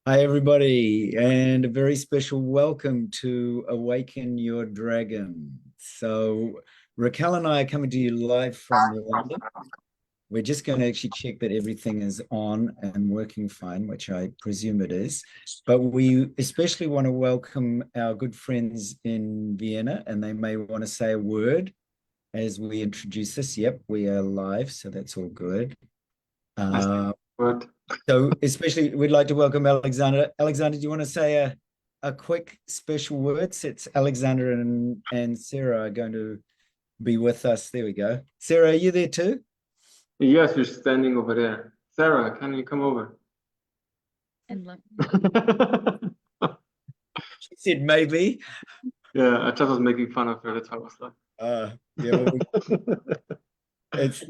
Hi, everybody, and a very special welcome to Awaken Your Dragon. Raquel and I are coming to you live from London. We're just going to actually check that everything is on and working fine, which I presume it is. But we especially want to welcome our good friends in Vienna, and they may want to say a word as we introduce this. Yep, we are live, so that's all good. Nice. Uh, Good. So especially we'd like to welcome Alexander. Alexander, do you want to say a quick special words? It's Alexander and Sarah are going to be with us. There we go. Sarah, are you there too? Yes, you're standing over there. Sarah, can you come over? And look, She said maybe. Yeah, I just was making fun of her. That's how I was like. Yeah, well, it's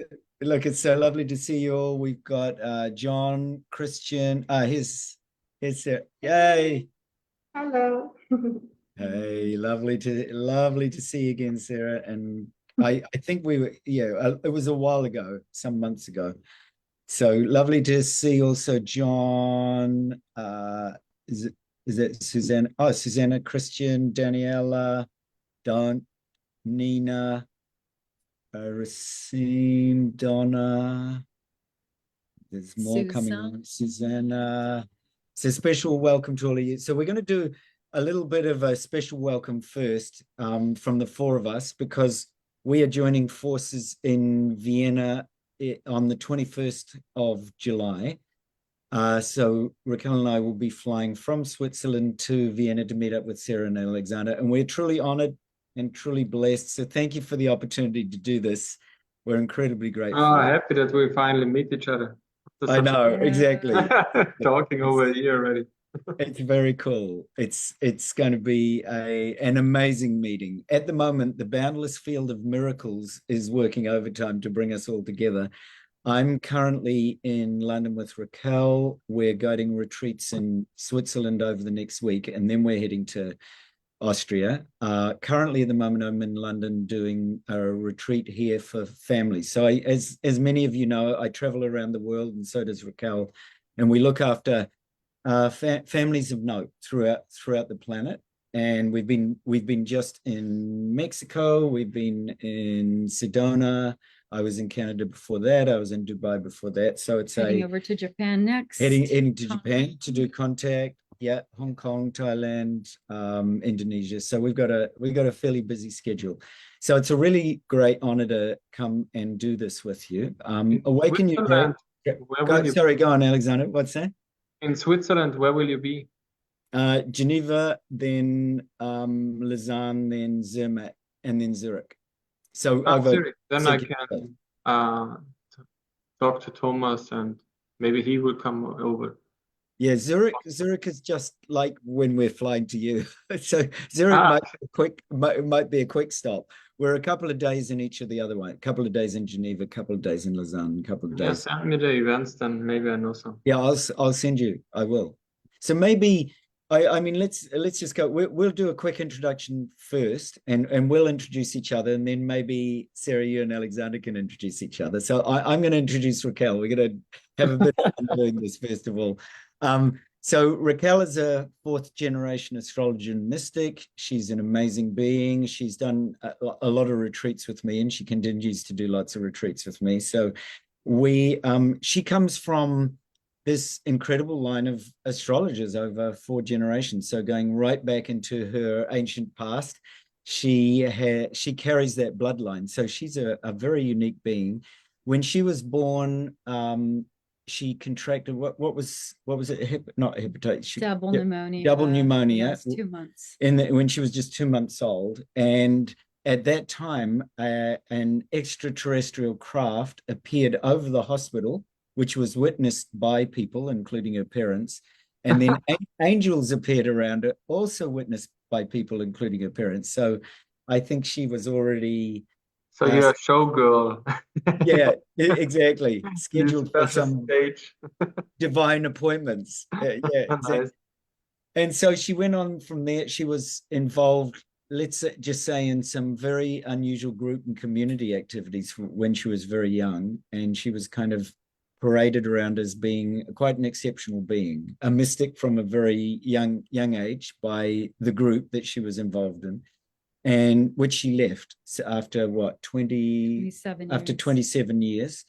look, it's so lovely to see you all. We've got John, Christian, here's Sarah. Yay. Hello. Hey, lovely to see you again, Sarah. And I think we were, yeah, it was a while ago, some months ago. So lovely to see also John. Is it is it Susanna? Oh, Susanna, Christian, Daniela, Don, Nina, Racine, Donna. There's more coming on. Susanna. It's a special welcome to all of you. So we're going to do a little bit of a special welcome first from the four of us because we are joining forces in Vienna on the 21st of July. So Raquel and I will be flying from Switzerland to Vienna to meet up with Sarah and Alexander, and we're truly honored and truly blessed. So thank you for the opportunity to do this. We're incredibly Oh, grateful. happy that we finally meet each other after I such know, yeah. exactly. talking It's over a year already. it's very cool. It's going to be an amazing meeting. At the moment, the boundless field of miracles is working overtime to bring us all together. I'm currently in London with Raquel. We're guiding retreats in Switzerland over the next week, and then we're heading to Austria. Currently, at the moment, I'm in London doing a retreat here for families. So, as many of you know, I travel around the world, and so does Raquel, and we look after families of note throughout the planet. And we've been just in Mexico. We've been in Sedona. I was in Canada before that. I was in Dubai before that. So it's Heading over to Japan next. heading to Japan to do contact. Yeah, Hong Kong, Thailand, Indonesia. So we've got a fairly busy schedule. So it's a really great honor to come and do this with you. In Awaken your Switzerland, dream. where will you Sorry, go on, Alexander. What's that? in Switzerland, where will you be? Geneva, then Lausanne, then Zermatt, and then Zurich. So Ah, over Zurich. Then I consecutive days. can talk to Thomas and maybe he will come over. Yeah, Zurich is just like when we're flying to you. So Zurich Ah, might be a quick stop. We're a couple of days in each of the other one. A couple of days in Geneva, a couple of days in Lausanne, a couple of yeah, days. send me the events, then maybe I know some. Yeah, I'll send you. I will. So maybe I mean let's just go. We'll do a quick introduction first, and we'll introduce each other, and then maybe Sarah, you and Alexander can introduce each other. So I'm going to introduce Raquel. We're going to have a bit of fun doing this first of all. So Raquel is a fourth generation astrologer and mystic. She's an amazing being. She's done a lot of retreats with me, and she continues to do lots of retreats with me. So she comes from this incredible line of astrologers over four generations. So going right back into her ancient past, she carries that bloodline. So she's a very unique being. When she was born, she contracted what was it? Not hepatitis. Double pneumonia. Double pneumonia. 2 months. When she was just 2 months old, and at that time, an extraterrestrial craft appeared over the hospital, which was witnessed by people, including her parents. And then angels appeared around her, also witnessed by people, including her parents. So I think she was already, So uh, you're a showgirl. yeah, exactly, You scheduled for set the some stage. divine appointments. Yeah, exactly. Nice. And so she went on from there. She was involved, let's just say, in some very unusual group and community activities when she was very young. And she was kind of paraded around as being quite an exceptional being, a mystic from a very young age by the group that she was involved in, and which she left after what 27 years.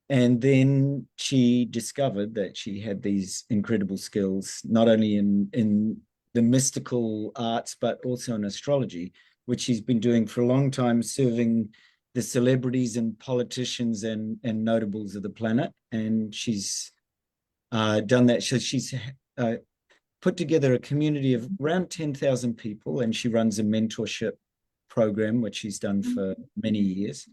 And then she discovered that she had these incredible skills, not only in the mystical arts, but also in astrology, which she's been doing for a long time, serving the celebrities and politicians and notables of the planet. And she's done that. So she's put together a community of around 10,000 people, and she runs a mentorship program, which she's done for many years.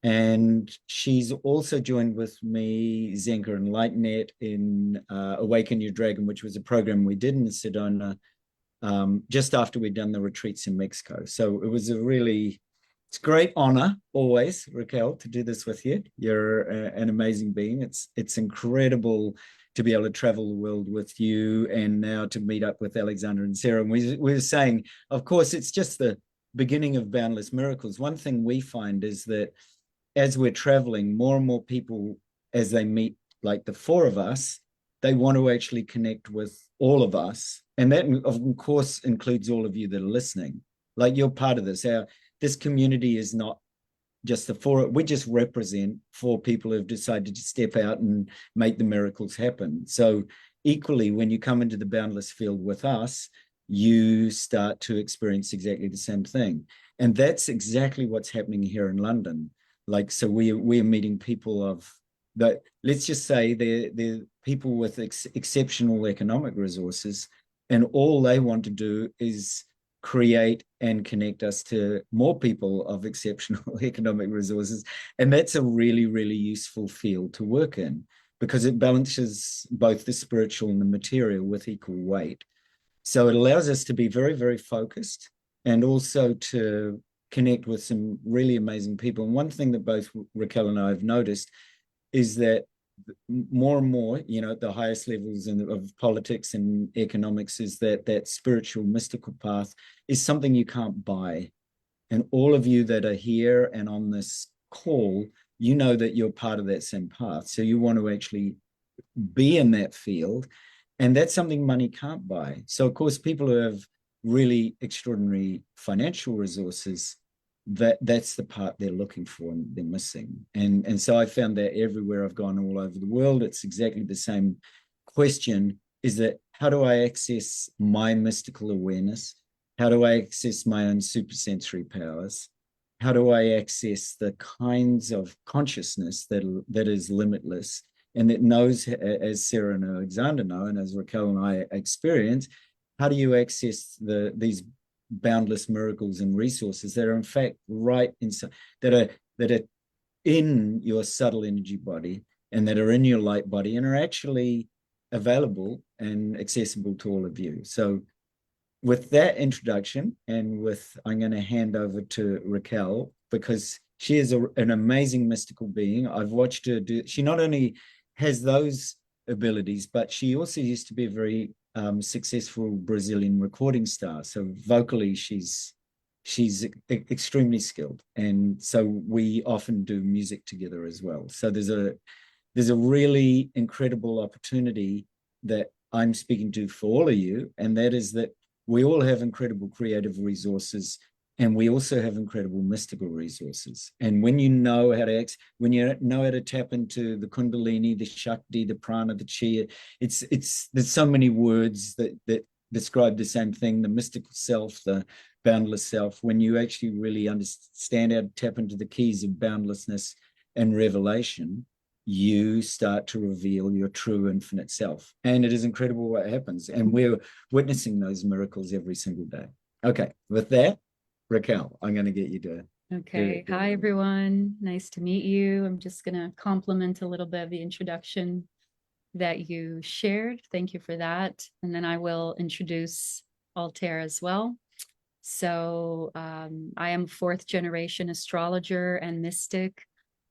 And she's also joined with me, Zenka and Lightnet in Awaken Your Dragon, which was a program we did in Sedona just after we'd done the retreats in Mexico. So it was it's a great honor always, Raquel, to do this with you. You're an amazing being. It's incredible to be able to travel the world with you, and now to meet up with Alexander and Sarah. And we were saying, of course, it's just the beginning of Boundless Miracles. One thing we find is that as we're traveling, more and more people, as they meet like the four of us, they want to actually connect with all of us. And that, of course, includes all of you that are listening. Like, you're part of this. This community is not just the four. We just represent four people who have decided to step out and make the miracles happen. So equally, when you come into the boundless field with us, you start to experience exactly the same thing. And that's exactly what's happening here in London. Like, so we're meeting people of that, let's just say they're people with exceptional economic resources, and all they want to do is create and connect us to more people of exceptional economic resources. And that's a really, really useful field to work in, because it balances both the spiritual and the material with equal weight. So it allows us to be very, very focused, and also to connect with some really amazing people. And one thing that both Raquel and I have noticed is that more and more, you know, at the highest levels of politics and economics, is that spiritual, mystical path is something you can't buy. And all of you that are here and on this call, you know that you're part of that same path. So you want to actually be in that field. And that's something money can't buy. So, of course, people who have really extraordinary financial resources, that's the part they're looking for and they're missing. And so I found that everywhere I've gone all over the world, it's exactly the same question, is that how do I access my mystical awareness? How do I access my own supersensory powers? How do I access the kinds of consciousness that is limitless and that knows, as Sarah and Alexander know, and as Raquel and I experience, how do you access these boundless miracles and resources that are in fact right inside, that are in your subtle energy body and that are in your light body and are actually available and accessible to all of you. So with that introduction, and I'm going to hand over to Raquel, because she is an amazing mystical being. I've watched her do. She not only has those abilities, but she also used to be a very successful Brazilian recording star. So vocally, she's extremely skilled, and so we often do music together as well. So there's a really incredible opportunity that I'm speaking to for all of you, and that is that we all have incredible creative resources, and we also have incredible mystical resources. And when you know how to tap into the Kundalini, the Shakti, the Prana, the Chi, there's so many words that describe the same thing: the mystical self, the boundless self. When you actually really understand how to tap into the keys of boundlessness and revelation, you start to reveal your true infinite self. And it is incredible what happens. And we're witnessing those miracles every single day. Okay, with that, Raquel, I'm going to get you to. Okay. Hi, everyone. Nice to meet you. I'm just going to compliment a little bit of the introduction that you shared. Thank you for that. And then I will introduce Altair as well. So I am fourth generation astrologer and mystic.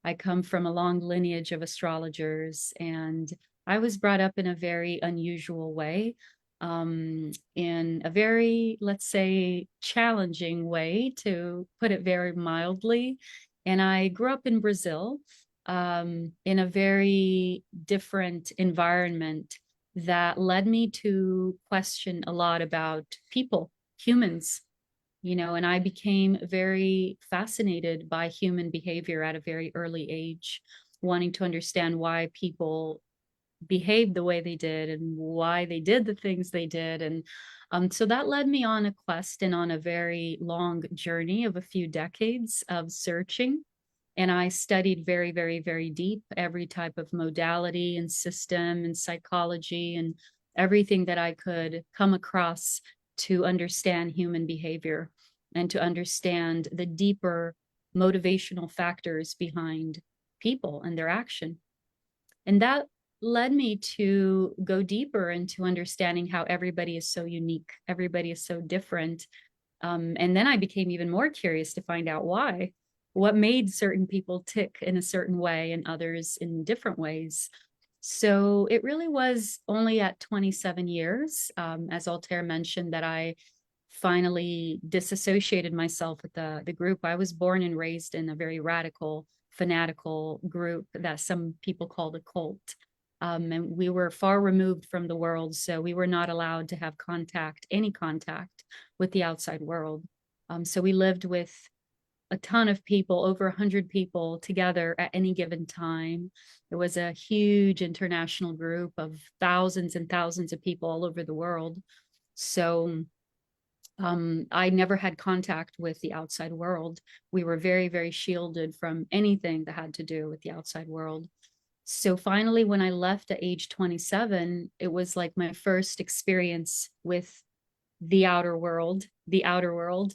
I come from a long lineage of astrologers, and I was brought up in a very unusual way, in a very, let's say, challenging way, to put it very mildly. And I grew up in Brazil, in a very different environment that led me to question a lot about people, humans, you know, and I became very fascinated by human behavior at a very early age, wanting to understand why people behaved the way they did and why they did the things they did. And so that led me on a quest and on a very long journey of a few decades of searching. And I studied very, very, very deep every type of modality and system and psychology and everything that I could come across to understand human behavior and to understand the deeper motivational factors behind people and their action. And that led me to go deeper into understanding how everybody is so unique, everybody is so different. And then I became even more curious to find out why, what made certain people tick in a certain way and others in different ways. So it really was only at 27 years, as Altair mentioned, that I finally disassociated myself with the group. I was born and raised in a very radical, fanatical group that some people call the cult. And we were far removed from the world, so we were not allowed to have contact, any contact with the outside world. So we lived with a ton of people, over 100 people together at any given time. It was a huge international group of thousands and thousands of people all over the world. So I never had contact with the outside world. We were very, very shielded from anything that had to do with the outside world. So finally, when I left at age 27, it was like my first experience with the outer world, the outer world.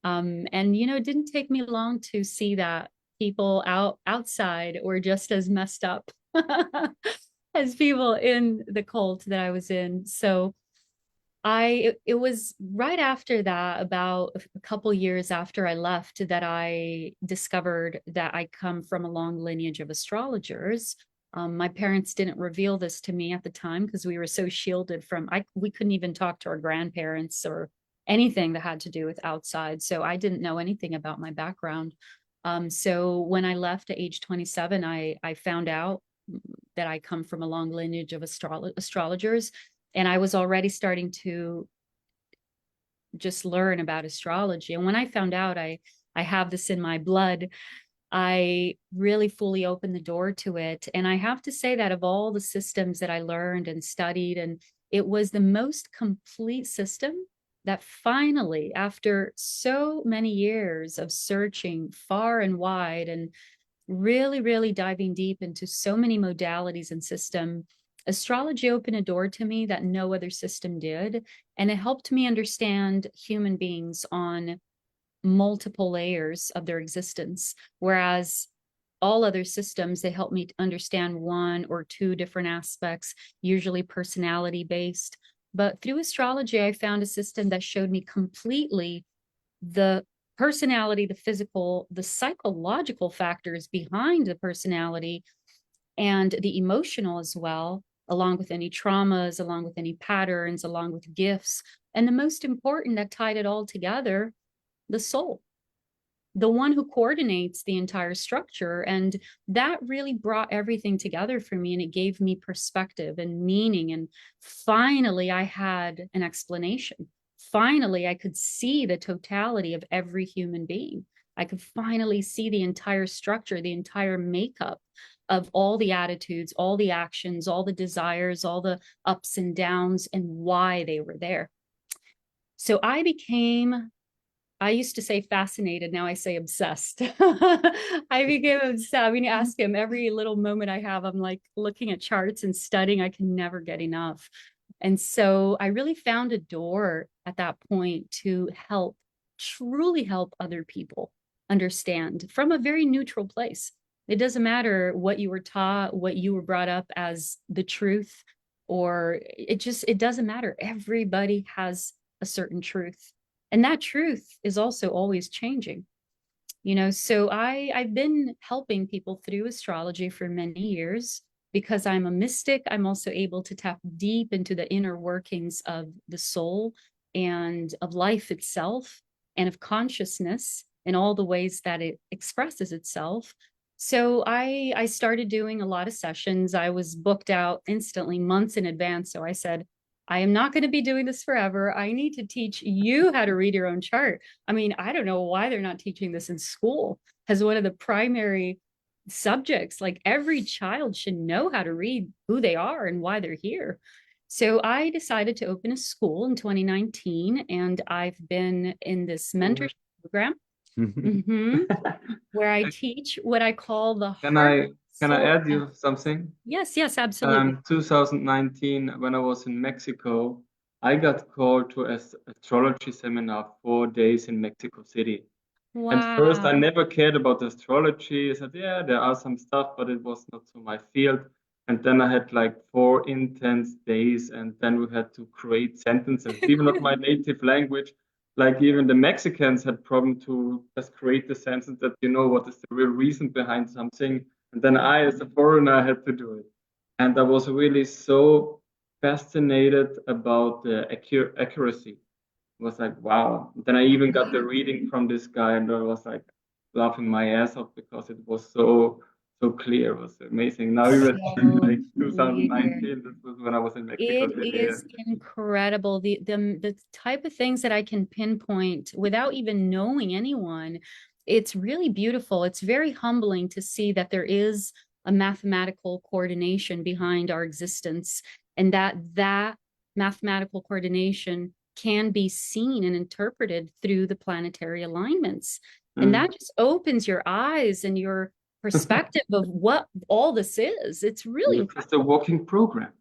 And, you know, it didn't take me long to see that people outside were just as messed up as people in the cult that I was in. So it was right after that, about a couple years after I left, that I discovered that I come from a long lineage of astrologers. My parents didn't reveal this to me at the time because we were so shielded from, we couldn't even talk to our grandparents or anything that had to do with outside. So I didn't know anything about my background. So when I left at age 27, I found out that I come from a long lineage of astrologers. And I was already starting to just learn about astrology. And when I found out I have this in my blood, I really fully opened the door to it. And I have to say that of all the systems that I learned and studied, and it was the most complete system that finally, after so many years of searching far and wide and really, really diving deep into so many modalities and system, astrology opened a door to me that no other system did. And it helped me understand human beings on multiple layers of their existence. Whereas all other systems, they help me to understand one or two different aspects, usually personality based. But through astrology, I found a system that showed me completely the personality, the physical, the psychological factors behind the personality, and the emotional as well, along with any traumas, along with any patterns, along with gifts. And the most important that tied it all together, the soul, the one who coordinates the entire structure. And that really brought everything together for me. And it gave me perspective and meaning. And finally, I had an explanation. Finally, I could see the totality of every human being. I could finally see the entire structure, the entire makeup of all the attitudes, all the actions, all the desires, all the ups and downs, and why they were there. So I used to say fascinated, now I say obsessed. I became obsessed. I mean, ask him every little moment I have, I'm like looking at charts and studying. I can never get enough. And so I really found a door at that point to help, truly help other people understand from a very neutral place. It doesn't matter what you were taught, what you were brought up as the truth, or it doesn't matter. Everybody has a certain truth. And that truth is also always changing. You know, so I've been helping people through astrology for many years. Because I'm a mystic, I'm also able to tap deep into the inner workings of the soul and of life itself and of consciousness in all the ways that it expresses itself. So I started doing a lot of sessions. I was booked out instantly months in advance. So I said, I am not going to be doing this forever. I need to teach you how to read your own chart. I mean, I don't know why they're not teaching this in school as one of the primary subjects. Like every child should know how to read who they are and why they're here. So I decided to open a school in 2019, and I've been in this mentorship program. Mhm. Where I teach what I call the Can heart, can I soul. add you something? Yes, absolutely. 2019, when I was in Mexico, I got called to an astrology seminar 4 days in Mexico City. And first, I Wow. never cared about astrology. I said, yeah, there are some stuff, but it was not so my field. And then I had like 4 intense days, and then we had to create sentences, even not my native language. Like even the Mexicans had problem to just create the sentence that you know what is the real reason behind something. And then I, as a foreigner, had to do it. And I was really so fascinated about the accuracy. Was like, wow. Then I even got the reading from this guy, and I was like laughing my ass off because it was so clear. It was amazing. Now you were talking So like clear. 2019. This was when I was in Mexico It City. is incredible. The type of things that I can pinpoint without even knowing anyone. It's really beautiful. It's very humbling to see that there is a mathematical coordination behind our existence, and that mathematical coordination can be seen and interpreted through the planetary alignments. And Mm. that just opens your eyes and your perspective of what all this is. It's really It's just a walking program.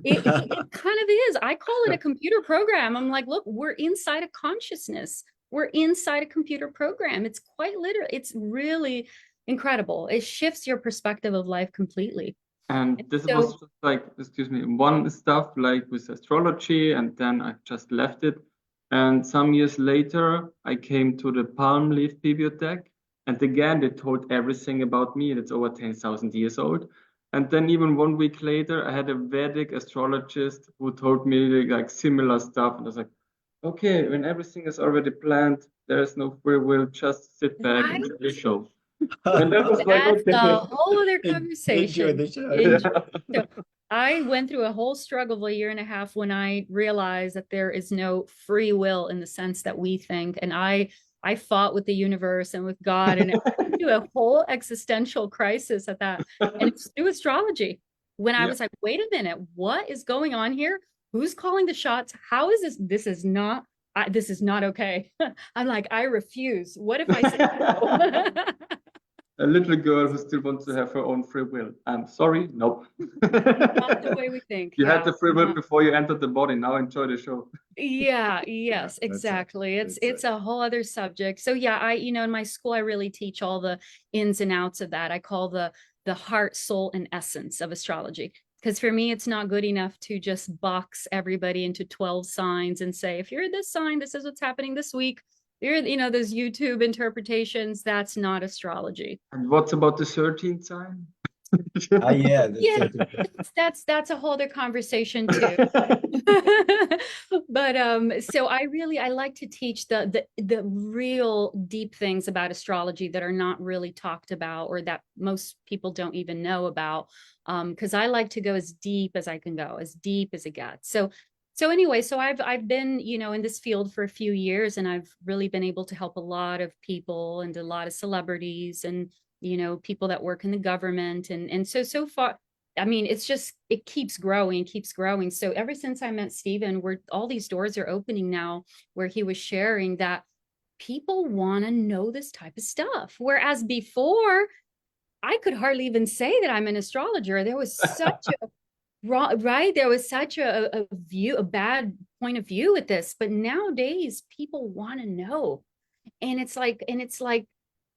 it kind of is. I call it a computer program. I'm like, look, we're inside a consciousness. We're inside a computer program. It's quite literal. It's really incredible. It shifts your perspective of life completely. And And this was so, just like, excuse me, one stuff like with astrology, and then I just left it. And some years later, I came to the Palm Leaf Bibliothek, and again, they told everything about me. That's over 10,000 years old. And then even 1 week later, I had a Vedic astrologist who told me like similar stuff. And I was like, okay, when everything is already planned, there is no free will, just sit back and right? enjoy the show. And that was like, That's a okay. whole other Enjoy conversation. the show. Enjoy. So I went through a whole struggle of a year and a half when I realized that there is no free will in the sense that we think. And I fought with the universe and with God, and I went through a whole existential crisis at that. And it's through astrology. When I Yeah. was like, wait a minute, what is going on here? Who's calling the shots? How is this? This is not okay. I'm like, I refuse. What if I say no? A little girl who still wants to have her own free will. I'm sorry, nope. Not the way we think. You Yeah. had the free will before you entered the body. Now enjoy the show. Yeah, yes, Yeah, that's it. exactly. That's It's it. a whole other subject. So yeah, in my school I really teach all the ins and outs of that. I call the heart, soul, and essence of astrology. Because for me, it's not good enough to just box everybody into 12 signs and say, if you're this sign, this is what's happening this week. Those YouTube interpretations, that's not astrology. And what's about the 13th sign? Yeah, Yeah, that's a whole other conversation too. But so I like to teach the real deep things about astrology that are not really talked about, or that most people don't even know about, because I like to go as deep as I can go, as deep as it gets. So anyway, so I've been, in this field for a few years, and I've really been able to help a lot of people and a lot of celebrities, and people that work in the government, and so far, I mean, it keeps growing, keeps growing. So ever since I met Stephen, where all these doors are opening now, where he was sharing that people want to know this type of stuff. Whereas before, I could hardly even say that I'm an astrologer. There was such a right. There was such a bad point of view with this. But nowadays, people want to know. And it's like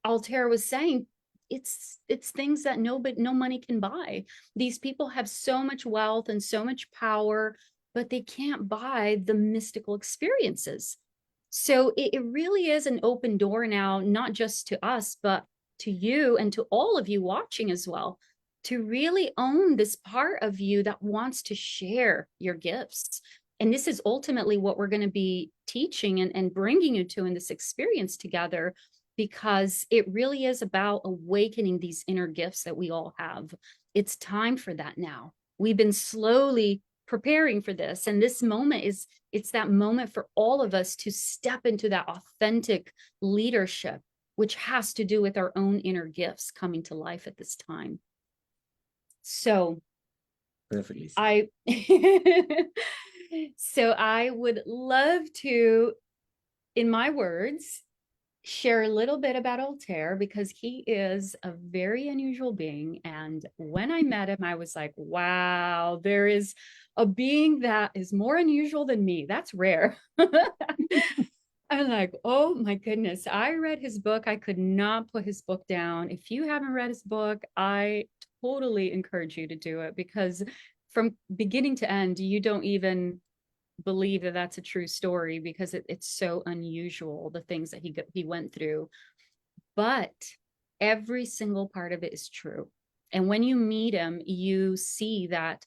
Altair was saying, it's things that no money can buy. These people have so much wealth and so much power, but they can't buy the mystical experiences. So it really is an open door now, not just to us, but to you and to all of you watching as well, to really own this part of you that wants to share your gifts. And this is ultimately what we're going to be teaching and bringing you to in this experience together. because it really is about awakening these inner gifts that we all have. It's time for that now. We've been slowly preparing for this, and this moment it's that moment for all of us to step into that authentic leadership, which has to do with our own inner gifts coming to life at this time. So Perfectly. So I would love to, in my words, share a little bit about Altair, because he is a very unusual being. And when I met him, I was like, wow, there is a being that is more unusual than me. That's rare. I'm like, oh my goodness. I read his book. I could not put his book down. If you haven't read his book, I totally encourage you to do it, because from beginning to end, you don't even believe that that's a true story, because it's so unusual, the things that he went through. But every single part of it is true. And when you meet him, you see that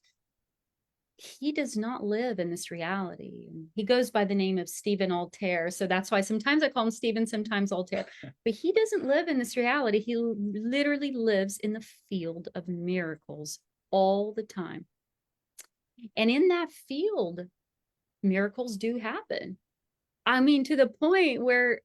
he does not live in this reality. He goes by the name of Stephen Altair. So that's why sometimes I call him Stephen, sometimes Altair. But he doesn't live in this reality. He literally lives in the field of miracles all the time. And in that field, miracles do happen. I mean, to the point where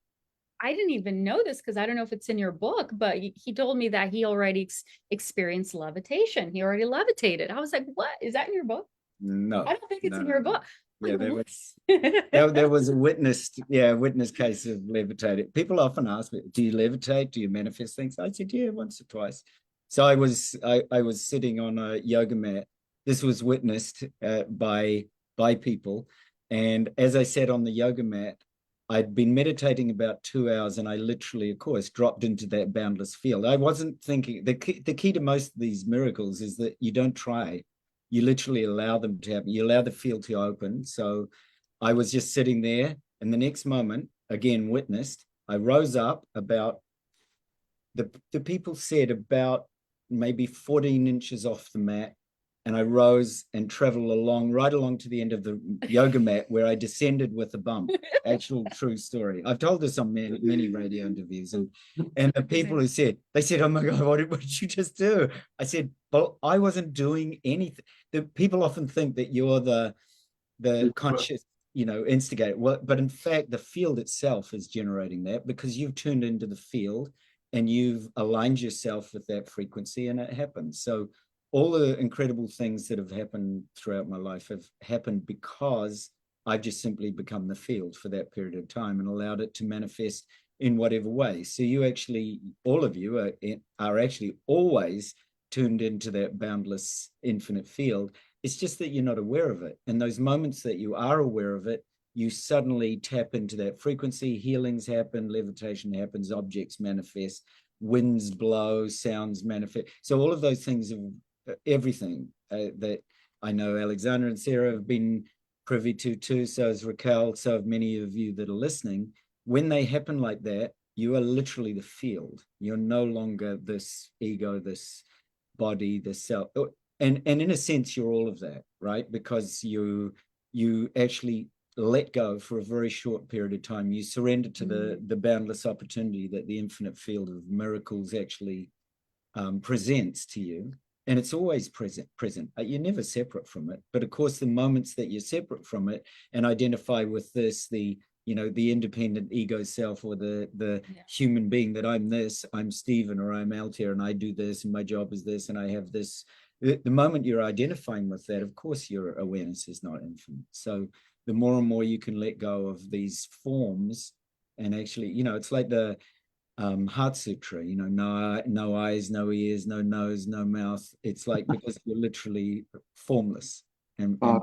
I didn't even know this, because I don't know if it's in your book, but he told me that he already experienced levitation. He already levitated. I was like, what? Is that in your book? No, I don't think it's in your book. Yeah, there was a witness case of levitating. People often ask me, do you levitate? Do you manifest things? I said, yeah, once or twice. So I was sitting on a yoga mat. This was witnessed by people. And as I sat on the yoga mat, I'd been meditating about 2 hours, and I literally, of course, dropped into that boundless field. I wasn't thinking. The key to most of these miracles is that you don't try. You literally allow them to happen. You allow the field to open. So I was just sitting there, and the next moment, again, witnessed, I rose up about, the people said about maybe 14 inches off the mat, and I rose and traveled right along to the end of the yoga mat, where I descended with a bump. Actual true story. I've told this on many radio interviews, and the people who said, they said, oh my God, what did you just do? I said, well, I wasn't doing anything. The people often think that you're the conscious, instigator. Well, but in fact, the field itself is generating that, because you've tuned into the field and you've aligned yourself with that frequency, and it happens. So all the incredible things that have happened throughout my life have happened because I've just simply become the field for that period of time and allowed it to manifest in whatever way. So you actually, all of you are actually always tuned into that boundless infinite field. It's just that you're not aware of it. And those moments that you are aware of it, you suddenly tap into that frequency. Healings happen, levitation happens, objects manifest, winds blow, sounds manifest. So all of those things of everything that I know Alexander and Sarah have been privy to too, so has Raquel, so have many of you that are listening. When they happen like that, you are literally the field. You're no longer this ego, this body, this self. And in a sense, you're all of that, right? Because you actually let go for a very short period of time. You surrender to the boundless opportunity that the infinite field of miracles actually presents to you. And it's always present. You're never separate from it. But of course, the moments that you're separate from it and identify with this, the independent ego self, or the human being, that I'm this, I'm Stephen, or I'm Altair, and I do this, and my job is this, and I have this. The moment you're identifying with that, of course, your awareness is not infinite. So the more and more you can let go of these forms, and actually, it's like the Heart Sutra, no eyes, no ears, no nose, no mouth. It's like, because you're literally formless. And I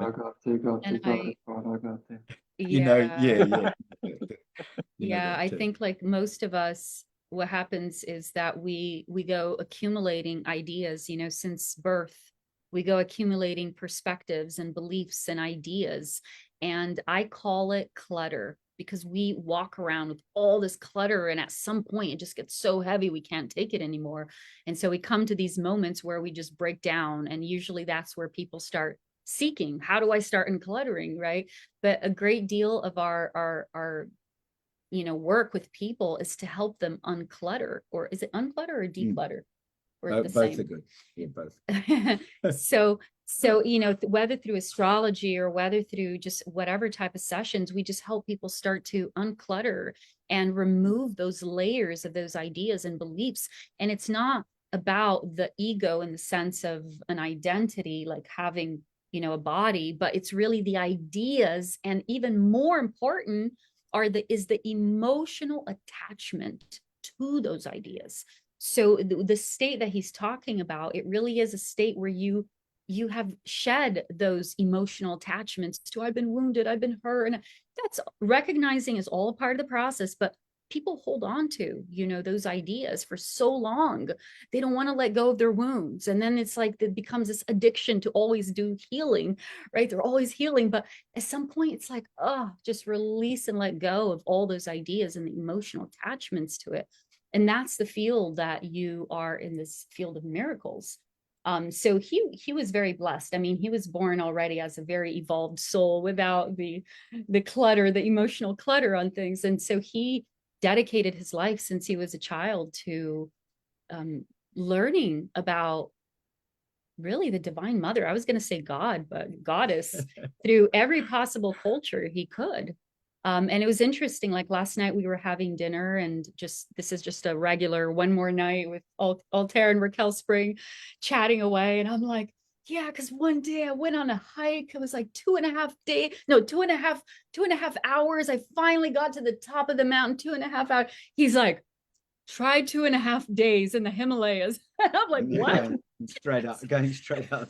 think, like most of us, what happens is that we go accumulating ideas, since birth. We go accumulating perspectives and beliefs and ideas. And I call it clutter, because we walk around with all this clutter, and at some point it just gets so heavy we can't take it anymore. And so we come to these moments where we just break down, and usually that's where people start seeking, how do I start uncluttering, right? But a great deal of our work with people is to help them unclutter, or is it unclutter or declutter? Or the Both same? are good. Yeah, both. So, whether through astrology or whether through just whatever type of sessions, we just help people start to unclutter and remove those layers of those ideas and beliefs. And it's not about the ego in the sense of an identity, like having, a body, but it's really the ideas. And even more important is the emotional attachment to those ideas. So the state that he's talking about, it really is a state where you have shed those emotional attachments to, I've been wounded, I've been hurt. And that's recognizing is all a part of the process, but people hold on to, those ideas for so long. They don't want to let go of their wounds. And then it's like it becomes this addiction to always do healing, right? They're always healing. But at some point it's like, just release and let go of all those ideas and the emotional attachments to it. And that's the field that you are in, this field of miracles. So he was very blessed. I mean, he was born already as a very evolved soul without the clutter, the emotional clutter on things. And so he dedicated his life since he was a child to learning about really the divine mother. I was going to say God, but goddess through every possible culture he could. And it was interesting, like last night we were having dinner, and this is just a regular one more night with Altair and Raquel Spring chatting away. And I'm like, yeah, because one day I went on a hike. It was like 2.5 hours. I finally got to the top of the mountain, 2.5 hours. He's like, try 2.5 days in the Himalayas. And I'm like, what? Straight up, going straight up.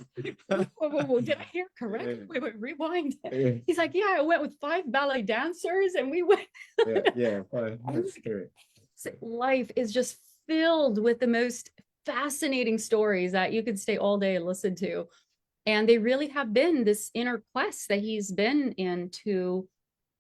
Whoa, did I hear correct? Yeah. Wait, rewind. Yeah. He's like, yeah, I went with 5 ballet dancers and we went. That's scary. So life is just filled with the most fascinating stories that you could stay all day and listen to. And they really have been this inner quest that he's been in to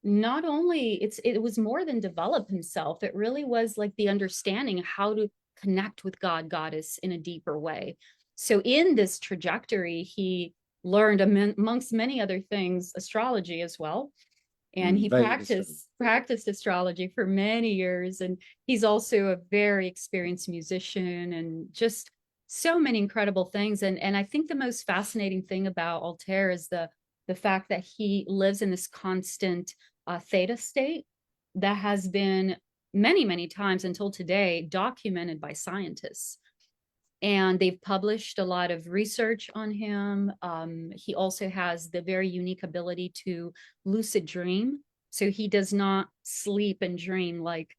not only, it was more than develop himself. It really was like the understanding of how to connect with God, goddess in a deeper way. So in this trajectory, he learned amongst many other things, astrology as well. And he practiced astrology for many years. And he's also a very experienced musician and just so many incredible things. And I think the most fascinating thing about Altair is the fact that he lives in this constant theta state that has been many, many times until today documented by scientists. And they've published a lot of research on him. He also has the very unique ability to lucid dream. So he does not sleep and dream like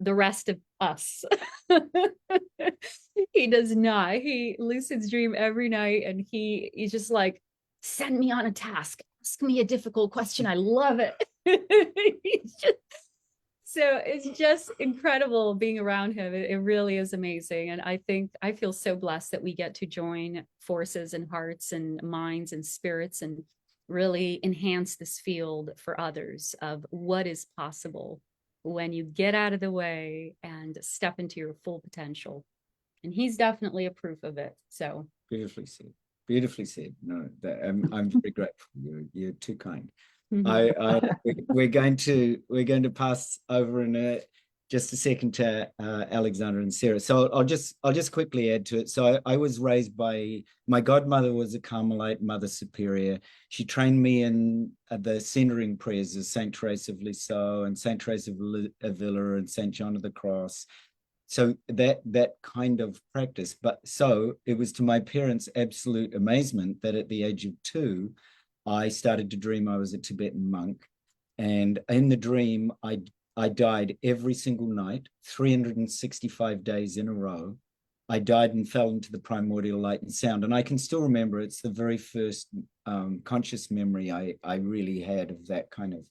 the rest of us. He does not. He lucids dream every night, and he's just like, send me on a task. Ask me a difficult question. I love it. So it's just incredible being around him. It really is amazing. And I feel so blessed that we get to join forces and hearts and minds and spirits and really enhance this field for others of what is possible when you get out of the way and step into your full potential. And he's definitely a proof of it. So beautifully said. Beautifully said. No, I'm very grateful. You're too kind. We're going to pass over in just a second to Alexandra and Sarah. So I'll just quickly add to it. So I was raised by my godmother, was a Carmelite Mother Superior. She trained me in the centering prayers of Saint Therese of Lisieux and Saint Therese of Avila and Saint John of the Cross. So that kind of practice. But so it was to my parents' absolute amazement that at the age of 2, I started to dream I was a Tibetan monk. And in the dream, I died every single night, 365 days in a row. I died and fell into the primordial light and sound. And I can still remember, it's the very first conscious memory I really had of that kind of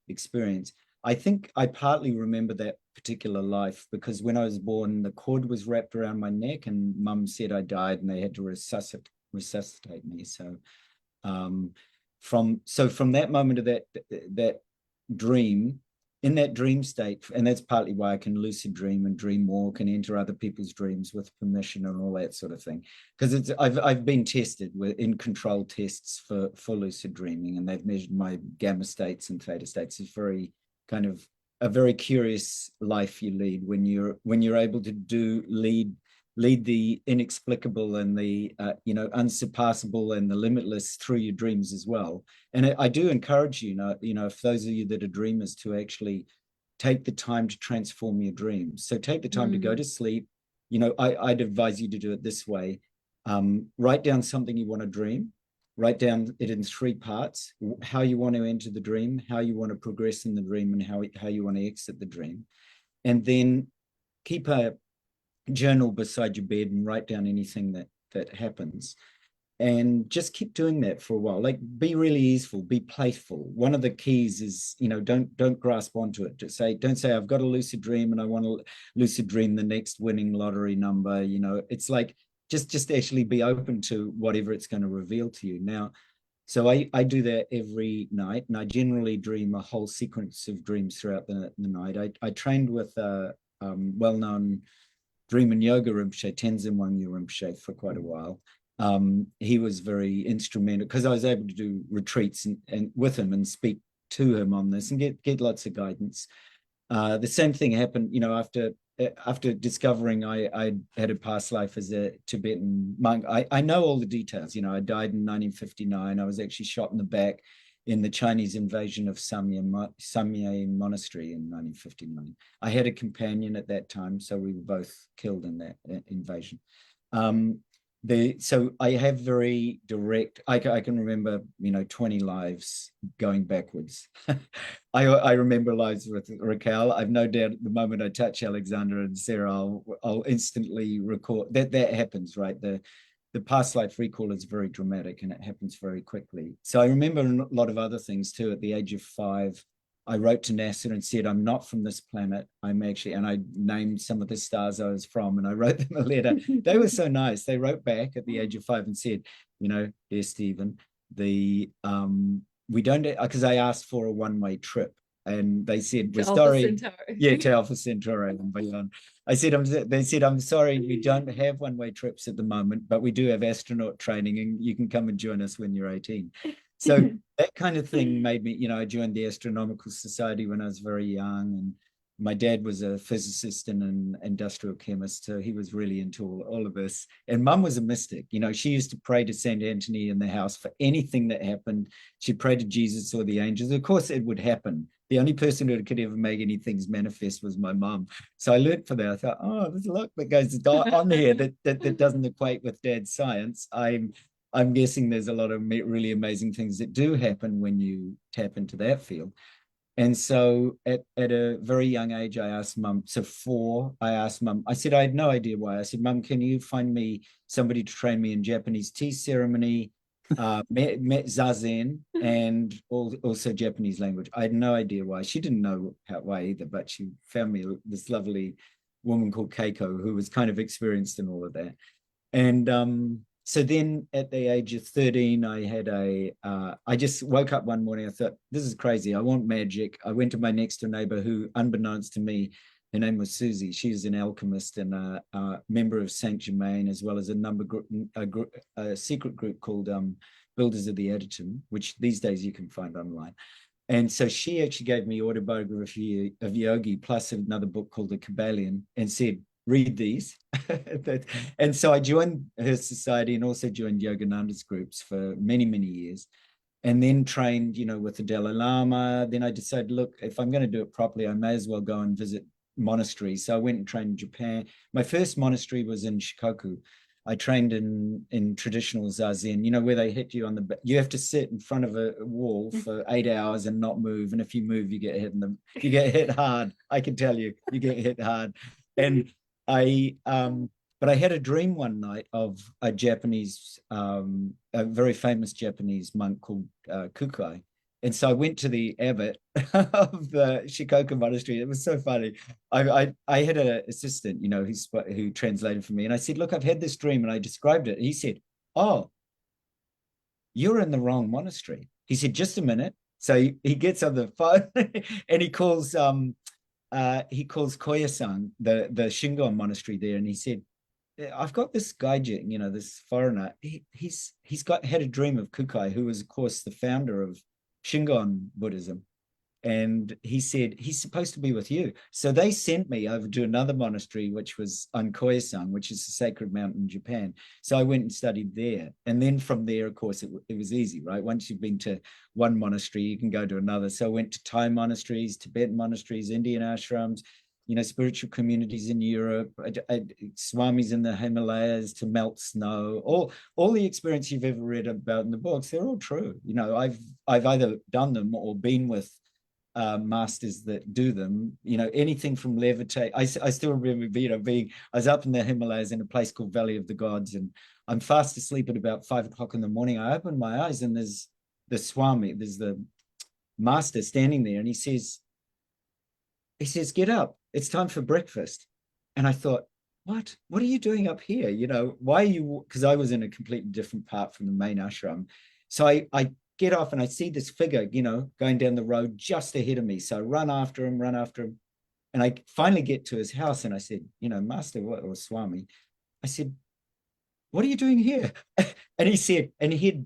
experience. I think I partly remember that particular life because when I was born, the cord was wrapped around my neck and Mum said I died and they had to resuscitate me. So from that moment of that dream, in that dream state, and that's partly why I can lucid dream and dream walk and enter other people's dreams with permission and all that sort of thing, because I've been tested in controlled tests for lucid dreaming, and they've measured my gamma states and theta states. It's very kind of a very curious life you lead when you're able to lead the inexplicable and the unsurpassable and the limitless through your dreams as well. And I do encourage if those of you that are dreamers, to actually take the time to transform your dreams. So take the time to go to sleep. I'd advise you to do it this way. Write down something you want to dream. Write down it in 3 parts: how you want to enter the dream, how you want to progress in the dream, and how you want to exit the dream. And then keep a journal beside your bed and write down anything that happens. And just keep doing that for a while. Like, be really easeful, be playful. One of the keys is, don't grasp onto it. Don't say I've got a lucid dream and I want to lucid dream the next winning lottery number. It's like, just actually be open to whatever it's going to reveal to you. Now, so I do that every night, and I generally dream a whole sequence of dreams throughout the night. I trained with a well-known dream and yoga Rinpoche, Tenzin Wangyal Rinpoche, for quite a while. He was very instrumental because I was able to do retreats and with him and speak to him on this and get lots of guidance. The same thing happened, after discovering I had a past life as a Tibetan monk. I know all the details. I died in 1959. I was actually shot in the back in the Chinese invasion of Samye Monastery in 1959. I had a companion at that time, so we were both killed in that invasion. So I have very direct, I can remember, 20 lives going backwards. I remember lives with Raquel. I've no doubt the moment I touch Alexander and Sarah, I'll instantly record that happens, right? The past life recall is very dramatic and it happens very quickly. So I remember a lot of other things too. At the age of 5, I wrote to NASA and said, I'm not from this planet. I'm actually, and I named some of the stars I was from, and I wrote them a letter. They were so nice. They wrote back at the age of 5 and said, dear Stephen, we don't, because I asked for a one-way trip. And they said, we're sorry. Yeah, to Alpha Centauri and beyond. They said, I'm sorry, we don't have one-way trips at the moment, but we do have astronaut training and you can come and join us when you're 18. So that kind of thing made me, I joined the Astronomical Society when I was very young, and my dad was a physicist and an industrial chemist, so he was really into all of this. And Mum was a mystic. She used to pray to Saint Anthony in the house for anything that happened. She prayed to Jesus or the angels. Of course, it would happen. The only person who could ever make any things manifest was my mum. So I learned from that. I thought, there's a lot that goes on here that doesn't equate with Dad's science. I'm guessing there's a lot of really amazing things that do happen when you tap into that field. And so at a very young age, I asked Mum, so 4, I asked Mum, I said, I had no idea why. I said, Mum, can you find me somebody to train me in Japanese tea ceremony, zazen, and also Japanese language? I had no idea why. She didn't know why either, but she found me this lovely woman called Keiko, who was kind of experienced in all of that. And so then at the age of 13, I just woke up one morning. I thought, this is crazy. I want magic. I went to my next door neighbor who, unbeknownst to me, her name was Susie. She's an alchemist and a member of Saint Germain, as well as a secret group called Builders of the Adytum, which these days you can find online. And so she actually gave me Autobiography of Yogi, plus another book called The Kabbalion, and said, read these. And so I joined her society and also joined Yogananda's groups for many, many years, and then trained, with the Dalai Lama. Then I decided, look, if I'm going to do it properly, I may as well go and visit monasteries. So I went and trained in Japan. My first monastery was in Shikoku. I trained in traditional zazen, where they hit you on the back. You have to sit in front of a wall for 8 hours and not move. And if you move, you get hit hard. I can tell you, you get hit hard. And but I had a dream one night of a very famous Japanese monk called Kukai. And so I went to the abbot of the Shikoku monastery. It was so funny. I had an assistant, who translated for me. And I said, look, I've had this dream, and I described it. And he said, oh, you're in the wrong monastery. He said, just a minute. So he gets on the phone and he calls Koya-san, the Shingon monastery there, and he said, I've got this gaijin, this foreigner. He's had a dream of Kukai, who was, of course, the founder of Shingon Buddhism. And he said, he's supposed to be with you. So they sent me over to another monastery, which was Ankoyasan, which is a sacred mountain in Japan. So I went and studied there. And then from there, of course, it was easy, right? Once you've been to one monastery, you can go to another. So I went to Thai monasteries, Tibetan monasteries, Indian ashrams, spiritual communities in Europe, swamis in the Himalayas to melt snow, all the experience you've ever read about in the books, they're all true. I've either done them or been with masters that do them, anything from levitate. I still remember, I was up in the Himalayas in a place called Valley of the Gods, and I'm fast asleep at about 5 o'clock in the morning. I open my eyes and there's the master standing there, and he says, get up, it's time for breakfast. And I thought, what are you doing up here? Why are you, because I was in a completely different part from the main ashram. So I get off and I see this figure, going down the road just ahead of me. So I run after him. And I finally get to his house and I said, Master, or Swami, I said, what are you doing here? And he said, and he'd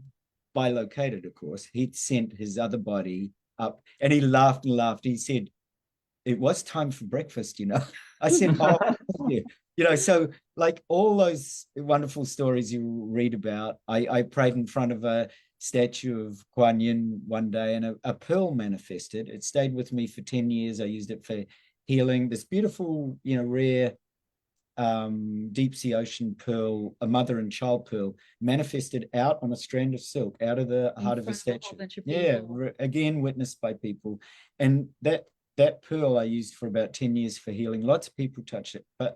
bilocated, of course, he'd sent his other body up, and he laughed and laughed. He said, it was time for breakfast, I said, oh, so like all those wonderful stories you read about, I prayed in front of a statue of Kuan Yin one day, and a pearl manifested. It stayed with me for 10 years. I used it for healing. This beautiful, rare deep sea ocean pearl, a mother and child pearl, manifested out on a strand of silk out of the heart of a statue. Yeah, again, witnessed by people. And that pearl I used for about 10 years for healing. Lots of people touch it. But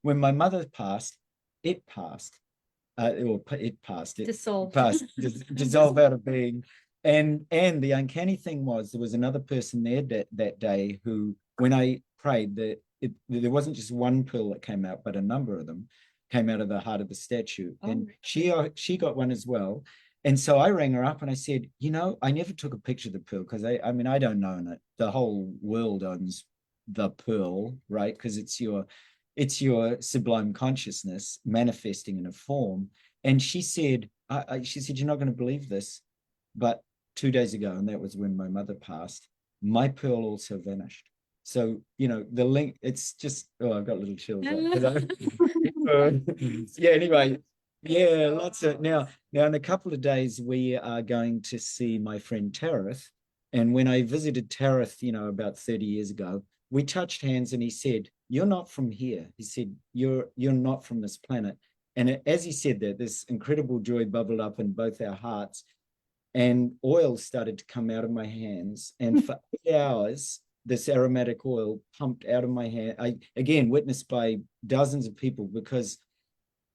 when my mother passed, it passed. Dissolved out of being. And the uncanny thing was, there was another person there that day who, when I prayed, there wasn't just one pearl that came out, but a number of them came out of the heart of the statue. And she got one as well. And so I rang her up and I said, I never took a picture of the pearl because I don't own it. The whole world owns the pearl, right? Because it's your sublime consciousness manifesting in a form. And she said, you're not going to believe this, but 2 days ago, and that was when my mother passed, my pearl also vanished. So, the link, it's just, I've got little chills. Yeah, anyway, yeah, lots of, now in a couple of days, we are going to see my friend Tarith. And when I visited Tarith, about 30 years ago, we touched hands and he said, you're not from here. He said, you're not from this planet. And as he said that, this incredible joy bubbled up in both our hearts, and oil started to come out of my hands. And for 8 hours, this aromatic oil pumped out of my hand. Again, witnessed by dozens of people, because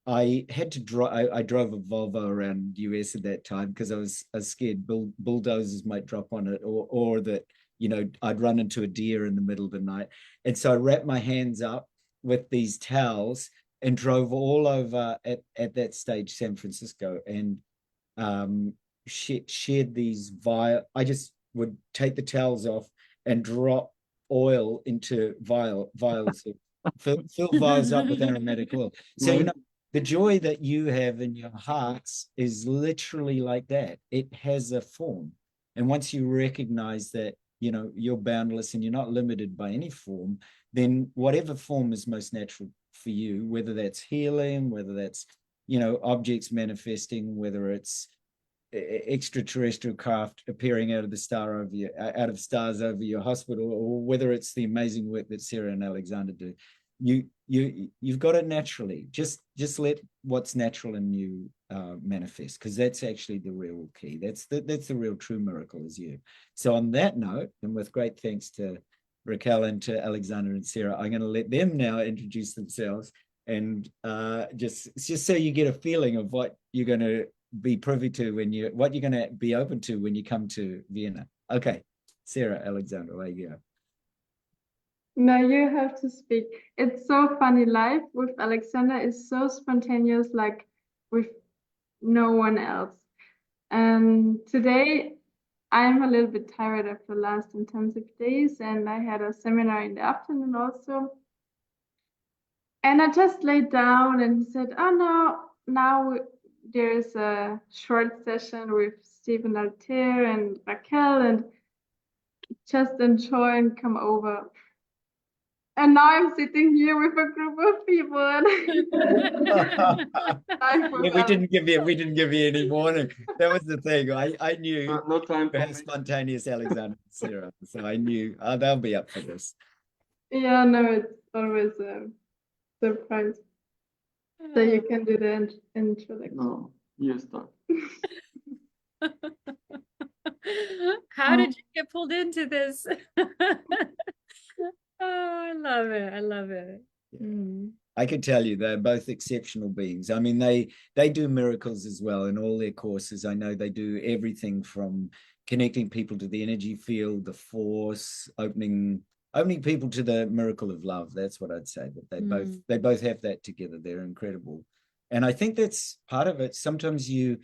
I had to drive. I drove a Volvo around the US at that time because I was scared bulldozers might drop on it, or that I'd run into a deer in the middle of the night. And so I wrapped my hands up with these towels and drove all over at that stage San Francisco, and shared these I just would take the towels off and drop oil into vials, fill vials up with aromatic oil. So the joy that you have in your hearts is literally like that. It has a form. And once you recognize that, you're boundless and you're not limited by any form, then whatever form is most natural for you, whether that's healing, whether that's, objects manifesting, whether it's extraterrestrial craft appearing out of stars over your hospital, or whether it's the amazing work that Sarah and Alexander do, you've got it naturally. Just let what's natural in you manifest, because that's actually the real key. That's the real true miracle, is you. So on that note, and with great thanks to Raquel and to Alexander and Sarah, I'm going to let them now introduce themselves, and just so you get a feeling of what you're going to be privy to what you're going to be open to when you come to Vienna. Okay, Sarah, Alexander, there you go. No, you have to speak. It's so funny. Life with Alexander is so spontaneous, like with no one else. And today I'm a little bit tired after the last intensive days, and I had a seminar in the afternoon also. And I just laid down and he said, oh no, now there's a short session with Stephen Altair and Raquel, and just enjoy and come over. And now I'm sitting here with a group of people and live with Yeah, Alex. we didn't give you any warning. That was the thing. I knew No time for how me. spontaneous Alexander and Sarah, so I knew they'll be up for this. Yeah, no, it's always a surprise. So you can do the introduction. No, you start. How did you get pulled into this? Oh, I love it. I love it. Mm. I can tell you they're both exceptional beings. I mean, they do miracles as well in all their courses. I know they do everything from connecting people to the energy field, the force, opening people to the miracle of love. That's what I'd say. But they both have that together. They're incredible. And I think that's part of it. Sometimes you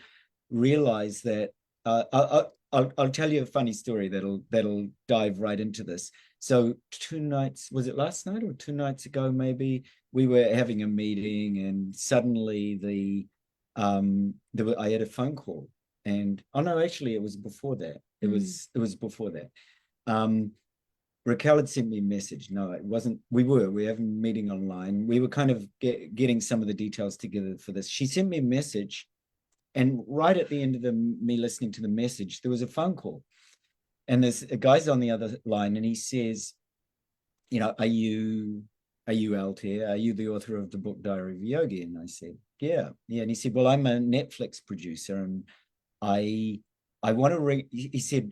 realize that I'll tell you a funny story that'll dive right into this. So 2 nights, was it last night or 2 nights ago, maybe, we were having a meeting and suddenly I had a phone call and, oh no, actually it was before that. It was before that. Raquel had sent me a message. No, it wasn't. We were having a meeting online. We were kind of getting some of the details together for this. She sent me a message, and right at the end of me listening to the message, there was a phone call. And there's a guy's on the other line and he says, you know, are you Altair? Are you the author of the book Diary of a Yogi? And I said, yeah. And he said, well, I'm a Netflix producer and I want to he said,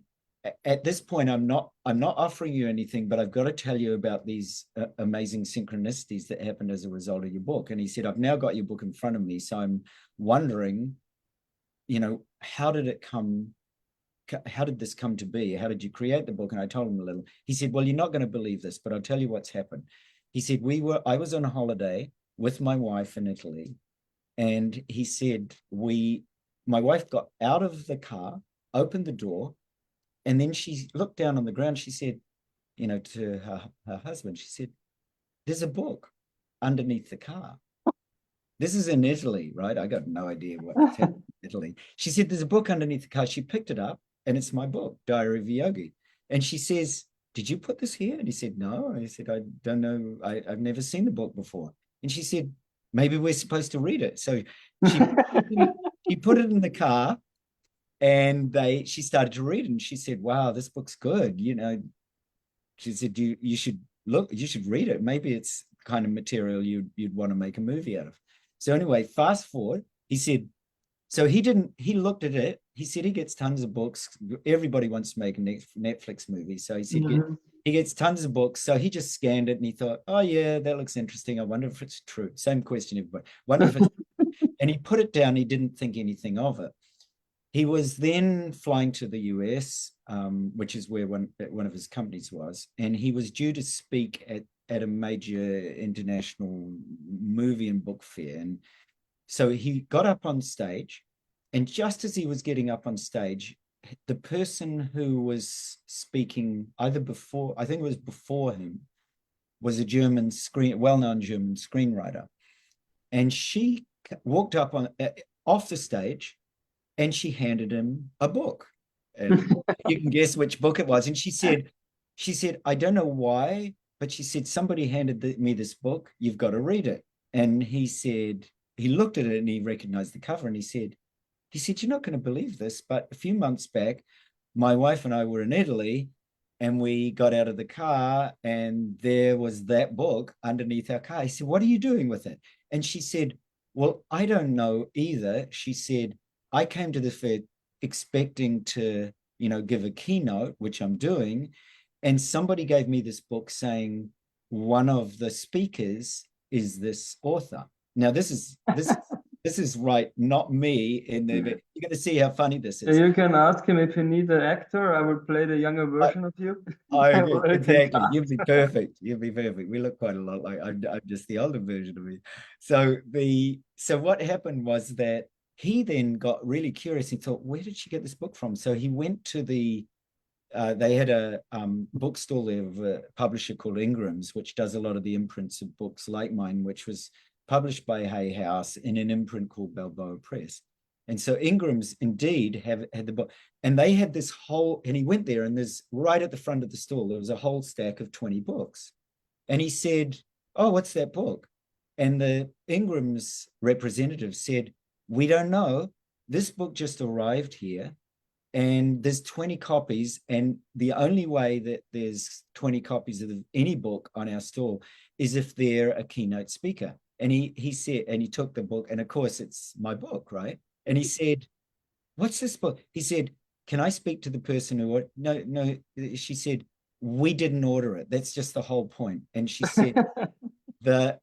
at this point, I'm not offering you anything, but I've got to tell you about these amazing synchronicities that happened as a result of your book. And he said, I've now got your book in front of me. So I'm wondering, you know, how did this come to be? How did you create the book? And I told him a little. He said, well, you're not going to believe this, but I'll tell you what's happened. He said, I was on a holiday with my wife in Italy. And he said, my wife got out of the car, opened the door, and then she looked down on the ground. She said, you know, to her husband, she said, there's a book underneath the car. This is in Italy, right? I got no idea what's happening in Italy. She said, there's a book underneath the car. She picked it up and it's my book, Diary of a Yogi. And she says, did you put this here? And he said, no. I said, I don't know. I've never seen the book before. And she said, maybe we're supposed to read it. So she put it in the car and she started to read it. And she said, wow, this book's good. You know, she said, you should read it. Maybe it's kind of material you'd want to make a movie out of. So anyway, fast forward, he said, so he looked at it. He said he gets tons of books. Everybody wants to make a Netflix movie. So he said he gets tons of books. So he just scanned it and he thought, oh yeah, that looks interesting. I wonder if it's true. Same question, everybody. Wonder if it's true. And he put it down. He didn't think anything of it. He was then flying to the US, which is where one of his companies was. And he was due to speak at a major international movie and book fair. And so he got up on stage, and just as he was getting up on stage, the person who was speaking either before, I think it was before him, was a well-known German screenwriter. And she walked up off the stage and she handed him a book. And you can guess which book it was. And she said, I don't know why, but she said, somebody handed me this book. You've got to read it. And he said, he looked at it and he recognized the cover and he said, you're not going to believe this, but a few months back, my wife and I were in Italy and we got out of the car and there was that book underneath our car. He said, what are you doing with it? And she said, well, I don't know either. She said, I came to the fair expecting to, you know, give a keynote, which I'm doing. And somebody gave me this book saying one of the speakers is this author. Now, this is right, not me. You're going to see how funny this is. You can ask him if you need an actor. I will play the younger version of you. Exactly. You'd be perfect. You'd be perfect. We look quite a lot like I'm just the older version of me. So what happened was that he then got really curious. He thought, where did she get this book from? So he went to they had a bookstore there of a publisher called Ingram's, which does a lot of the imprints of books like mine, which was published by Hay House in an imprint called Balboa Press. And so Ingram's indeed had the book, and they had this whole, and he went there, and there's right at the front of the stall, there was a whole stack of 20 books. And he said, "Oh, what's that book?" And the Ingram's representative said, "We don't know. This book just arrived here, and there's 20 copies. And the only way that there's 20 copies of any book on our stall is if they're a keynote speaker." And he said, and he took the book, and of course it's my book, right? And he said, "What's this book?" He said, "Can I speak to the person who?" No. She said, "We didn't order it. That's just the whole point." And she said, "the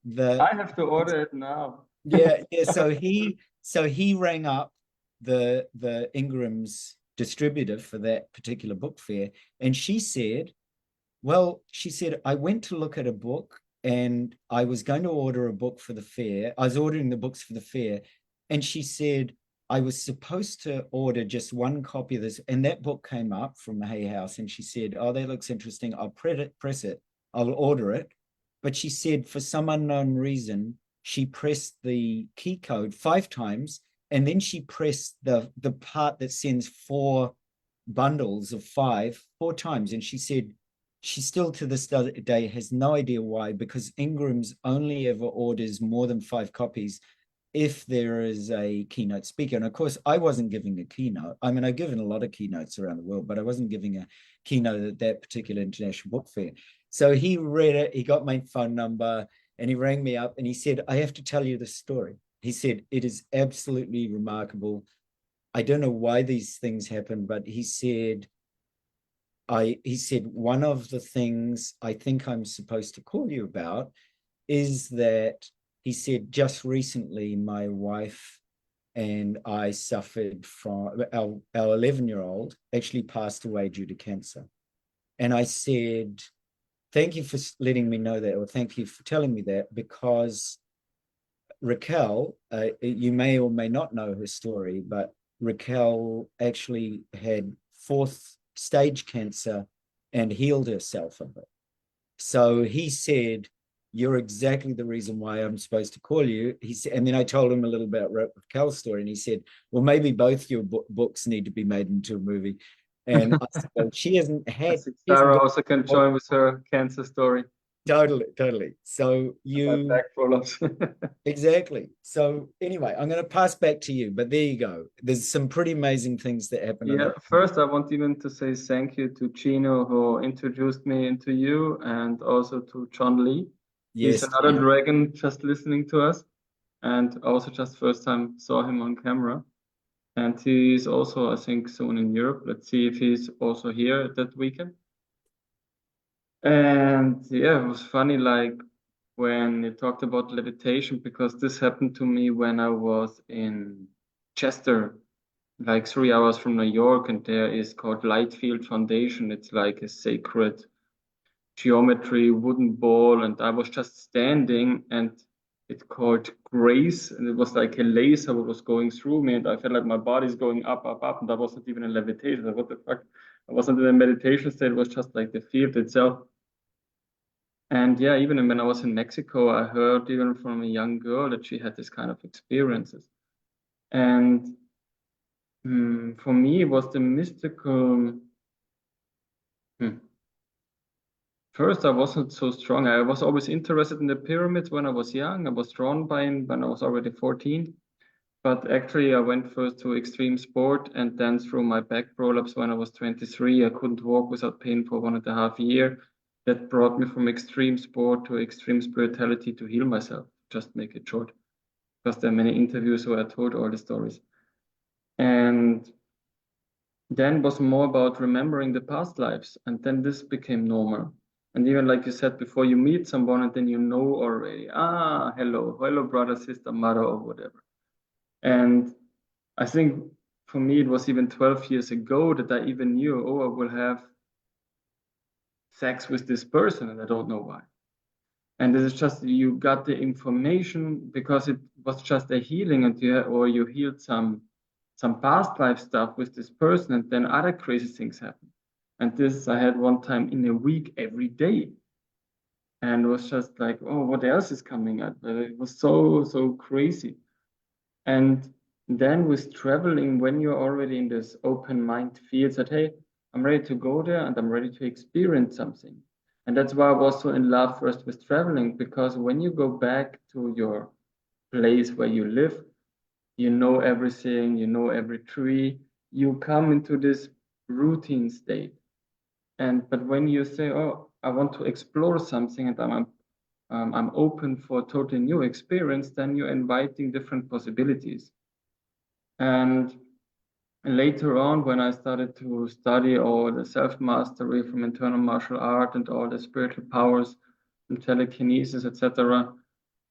I have to order it now. yeah. So he rang up the Ingram's distributor for that particular book fair, and she said, "I went to look at a book, and I was going to order a book for the fair. I was ordering the books for the fair, and she said I was supposed to order just one copy of this, and that book came up from Hay House, and she said, 'Oh, that looks interesting. I'll press it. I'll order it.' But she said for some unknown reason, she pressed the key code 5 times, and then she pressed the part that sends 4 bundles of 5 4 times. And she said she still to this day has no idea why, because Ingram's only ever orders more than 5 copies if there is a keynote speaker. And of course, I wasn't giving a keynote. I mean, I've given a lot of keynotes around the world, but I wasn't giving a keynote at that particular international book fair. So he read it, he got my phone number, and he rang me up, and he said, "I have to tell you the story." He said, "It is absolutely remarkable. I don't know why these things happen," but he said, "One of the things I think I'm supposed to call you about is that," he said, "just recently, my wife and I suffered from our 11-year-old actually passed away due to cancer." And I said, "Thank you for letting me know that," or "Thank you for telling me that, because Raquel, you may or may not know her story, but Raquel actually had 4th stage cancer and healed herself of it." So he said, "You're exactly the reason why I'm supposed to call you." He said, and then I told him a little about Raquel's story, and he said, "Well, maybe both your books need to be made into a movie." And I said, "Well, she hasn't I had." think Sarah also can join with her cancer story. Totally. So you back roll-ups. exactly. So anyway, I'm going to pass back to you, but there you go. There's some pretty amazing things that happen. Yeah, first I want even to say thank you to Gino, who introduced me into you, and also to John Lee. Yes, He's another dragon just listening to us, and also just first time saw him on camera. And he's also, I think, soon in Europe. Let's see if he's also here that weekend. And yeah, it was funny, like when you talked about levitation, because this happened to me when I was in Chester, like 3 hours from New York, and there is called Light Field Foundation. It's like a sacred geometry wooden ball, and I was just standing, and it called grace, and it was like a laser that was going through me, and I felt like my body's going up, and that wasn't even a levitation. Like, what the fuck? I wasn't in a meditation state. It was just like the field itself. And yeah, even when I was in Mexico, I heard even from a young girl that she had this kind of experiences. And for me, it was the mystical. First, I wasn't so strong. I was always interested in the pyramids when I was young. I was drawn by them when I was already 14. But actually, I went first to extreme sport, and then through my back roll-ups when I was 23. I couldn't walk without pain for 1.5 years. That brought me from extreme sport to extreme spirituality to heal myself, just make it short. Because there are many interviews where I told all the stories. And then was more about remembering the past lives. And then this became normal. And even like you said before, you meet someone and then you know already, hello, brother, sister, mother, or whatever. And I think for me, it was even 12 years ago that I even knew, I will have sex with this person, and I don't know why. And this is just, you got the information because it was just a healing, and you healed some past life stuff with this person, and then other crazy things happen. And this I had one time in a week every day. And it was just like, what else is coming up? It was so crazy. And then with traveling, when you're already in this open mind field, that, hey, I'm ready to go there and I'm ready to experience something. And that's why I was so in love first with traveling, because when you go back to your place where you live, you know everything, you know every tree, you come into this routine state. But when you say, oh, I want to explore something and I'm open for a totally new experience, then you're inviting different possibilities. And later on, when I started to study all the self-mastery from internal martial art and all the spiritual powers and telekinesis, etc.,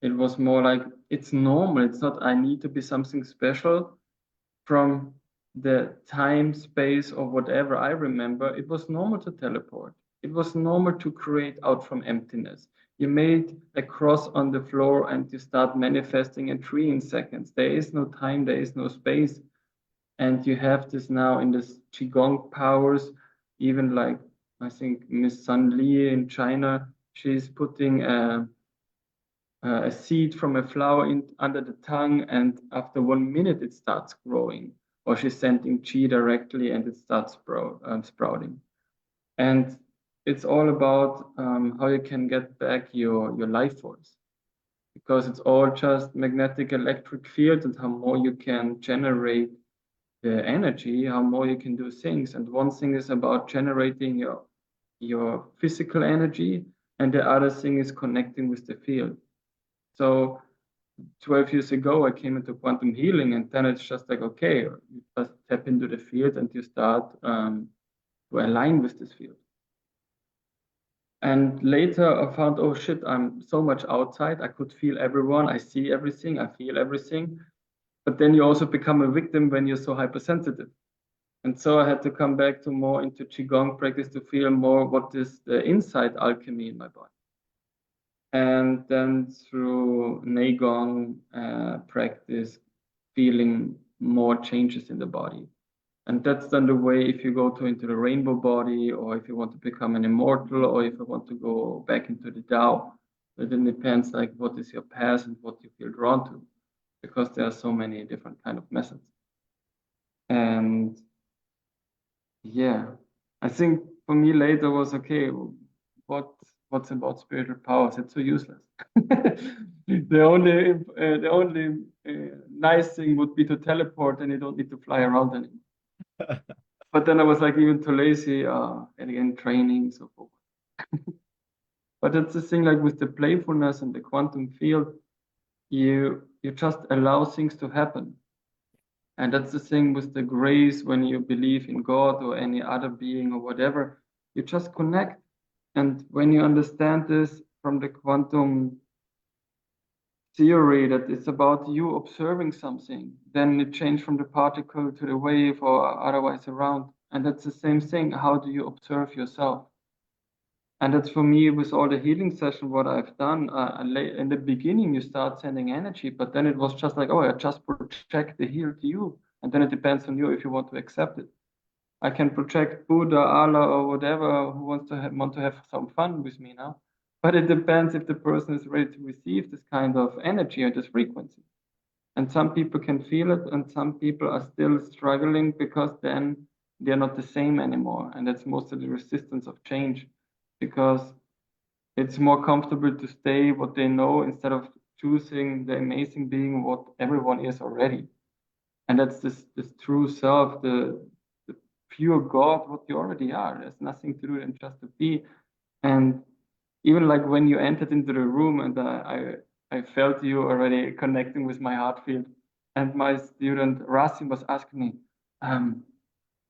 it was more like, it's normal. It's not, I need to be something special from the time, space, or whatever I remember. It was normal to teleport. It was normal to create out from emptiness. You made a cross on the floor and you start manifesting a tree in seconds. There is no time, there is no space. And you have this now in this Qigong powers, even like, I think Miss Sun Li in China, she's putting a seed from a flower under the tongue, and after 1 minute it starts growing. Or she's sending qi directly and it starts sprouting. And it's all about how you can get back your life force, because it's all just magnetic electric field, and how more you can generate the energy, how more you can do things. And one thing is about generating your physical energy, and the other thing is connecting with the field. So 12 years ago, I came into quantum healing, and then it's just like, okay, you just tap into the field and you start to align with this field. And later I found, oh shit, I'm so much outside. I could feel everyone. I see everything. I feel everything. But then you also become a victim when you're so hypersensitive. And so I had to come back to more into Qigong practice to feel more what is the inside alchemy in my body. And then through Neigong practice, feeling more changes in the body. And that's then the way, if you go into the rainbow body, or if you want to become an immortal, or if you want to go back into the Tao, it then depends like what is your path and what you feel drawn to, because there are so many different kind of methods. And yeah, I think for me later was, okay, what's about spiritual powers? It's so useless. The only nice thing would be to teleport, and you don't need to fly around anymore. But then I was like even too lazy, and again training, so forth. But it's the thing, like with the playfulness and the quantum field, you just allow things to happen. And that's the thing with the grace, when you believe in God or any other being or whatever, you just connect. And when you understand this from the quantum theory, that it's about you observing something, then it changed from the particle to the wave or otherwise around. And that's the same thing. How do you observe yourself? And that's for me with all the healing session, what I've done. In the beginning, you start sending energy, but then it was just like, oh, I just project the heal to you. And then it depends on you if you want to accept it. I can project Buddha, Allah, or whatever who want to have some fun with me now. But it depends if the person is ready to receive this kind of energy or this frequency. And some people can feel it, and some people are still struggling because then they're not the same anymore. And that's mostly the resistance of change, because it's more comfortable to stay what they know instead of choosing the amazing being what everyone is already. And that's this true self, the pure God, what you already are. There's nothing to do than just to be. And even like when you entered into the room, and I felt you already connecting with my heart field. And my student Rasim was asking me,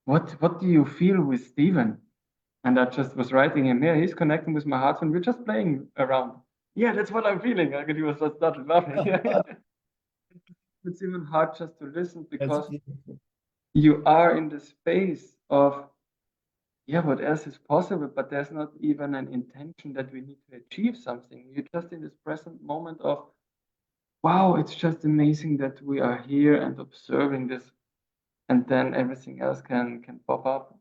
what do you feel with Stephen? And I just was writing him, yeah, he's connecting with my heart, and we're just playing around. Yeah, that's what I'm feeling. And he was just started laughing. It's even hard just to listen, because you are in the space of, yeah, what else is possible? But there's not even an intention that we need to achieve something. You're just in this present moment of, wow, it's just amazing that we are here and observing this, and then everything else can pop up.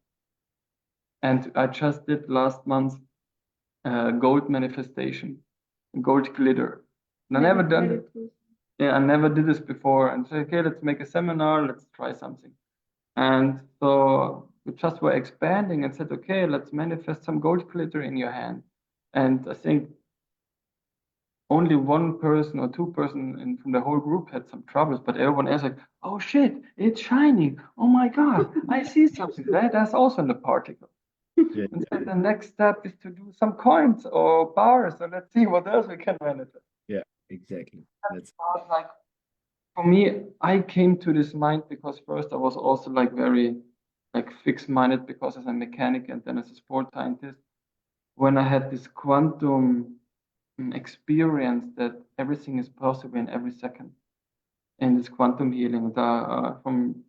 And I just did last month gold manifestation, gold glitter. And I never done it. yeah, I never did this before. And so, okay, let's make a seminar, let's try something. And so we just were expanding and said, okay, let's manifest some gold glitter in your hand. And I think only one person or two person from the whole group had some troubles, but everyone else like, oh shit, it's shining. Oh my God, I see something. That's also in the particle. Yeah. And then the next step is to do some coins or bars. So let's see what else we can manifest. Yeah, exactly. That's Like for me, I came to this mind because first I was also like very like fixed-minded because as a mechanic and then as a sport scientist, when I had this quantum experience that everything is possible in every second in this quantum healing, from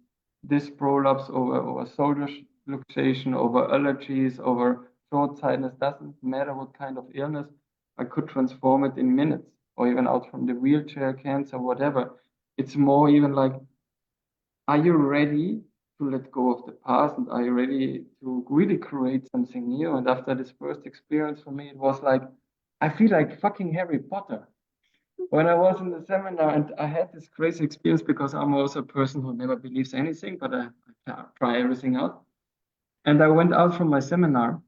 this prolapse over shoulder luxation, over allergies, over short-sightedness, doesn't matter what kind of illness, I could transform it in minutes, or even out from the wheelchair, cancer, whatever. It's more even like, are you ready to let go of the past, and are you ready to really create something new? And after this first experience for me, it was like, I feel like fucking Harry Potter. When I was in the seminar, and I had this crazy experience because I'm also a person who never believes anything, but I try everything out. And I went out from my seminar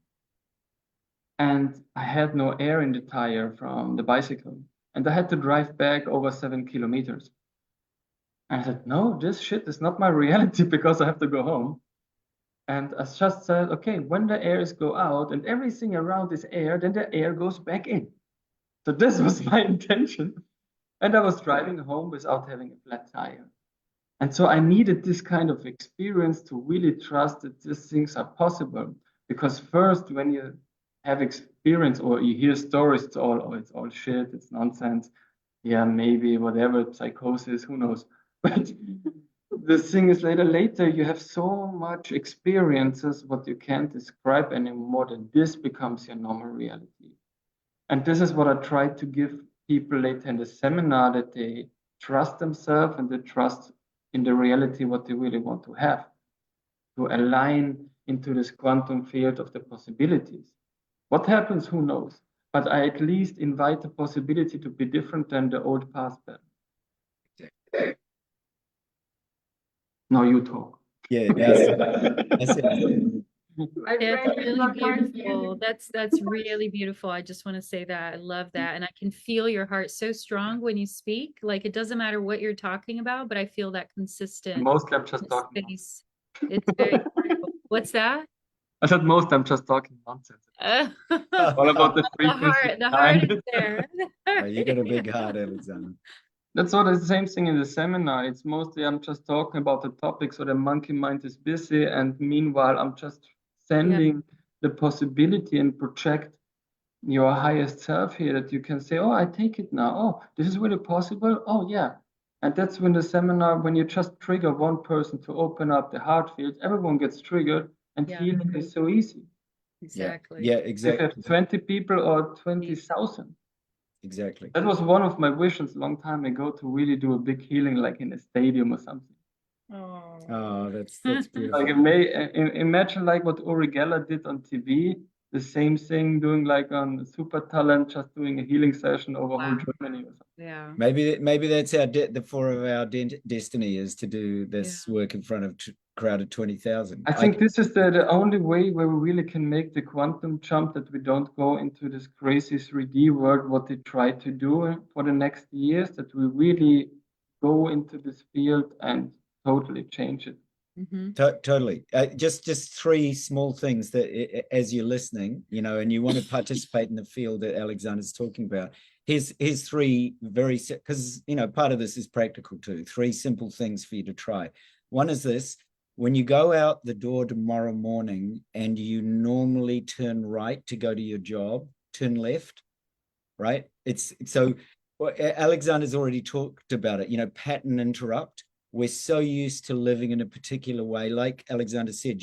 and I had no air in the tire from the bicycle. And I had to drive back over 7 kilometers. And I said, no, this shit is not my reality because I have to go home. And I just said, okay, when the airs go out and everything around is air, then the air goes back in. So this was my intention. And I was driving home without having a flat tire. And so I needed this kind of experience to really trust that these things are possible. Because first, when you have experience or you hear stories, it's all shit, it's nonsense. Yeah, maybe whatever, psychosis, who knows. But the thing is later you have so much experiences what you can't describe anymore, that this becomes your normal reality. And this is what I try to give people later in the seminar, that they trust themselves and they trust in the reality what they really want to have, to align into this quantum field of the possibilities. What happens, who knows? But I at least invite the possibility to be different than the old past pattern. Now you talk. yeah, that's it. My That's brain is really not working. beautiful. That's really beautiful. I just want to say that. I love that. And I can feel your heart so strong when you speak. Like it doesn't matter what you're talking about, but I feel that consistent Mostly I'm just talking. space. It's very beautiful. What's that? I said most I'm just talking nonsense. The All about the frequency. heart is there. You got a big heart, Alexander. That's all the same thing in the seminar. It's mostly I'm just talking about the topic, so the monkey mind is busy, and meanwhile I'm just sending the possibility and project your highest self here, that you can say, oh, I take it now. Oh, this is really possible. Oh, yeah. And that's when the seminar, when you just trigger one person to open up the heart field, everyone gets triggered, and Yeah. healing is so easy. Exactly. Yeah, If you exactly. have 20 people or 20,000. Exactly. That was one of my wishes a long time ago, to really do a big healing like in a stadium or something. Oh, that's beautiful. Like imagine like what Uri Geller did on TV, the same thing doing like on Super Talent, just doing a healing session over whole Germany or something. Yeah. Maybe that's our the four of our destiny, is to do this work in front of crowd of 20,000. I think this is the only way where we really can make the quantum jump, that we don't go into this crazy 3D world, what they try to do for the next years, that we really go into this field and totally change it. Totally. Just three small things that, as you're listening, and you want to participate in the field that Alexander's talking about. Here's three very, because part of this is practical too. Three simple things for you to try. One is this: when you go out the door tomorrow morning and you normally turn right to go to your job, turn left, right? It's so. Alexander's already talked about it. Pattern interrupt. We're so used to living in a particular way. Like Alexander said,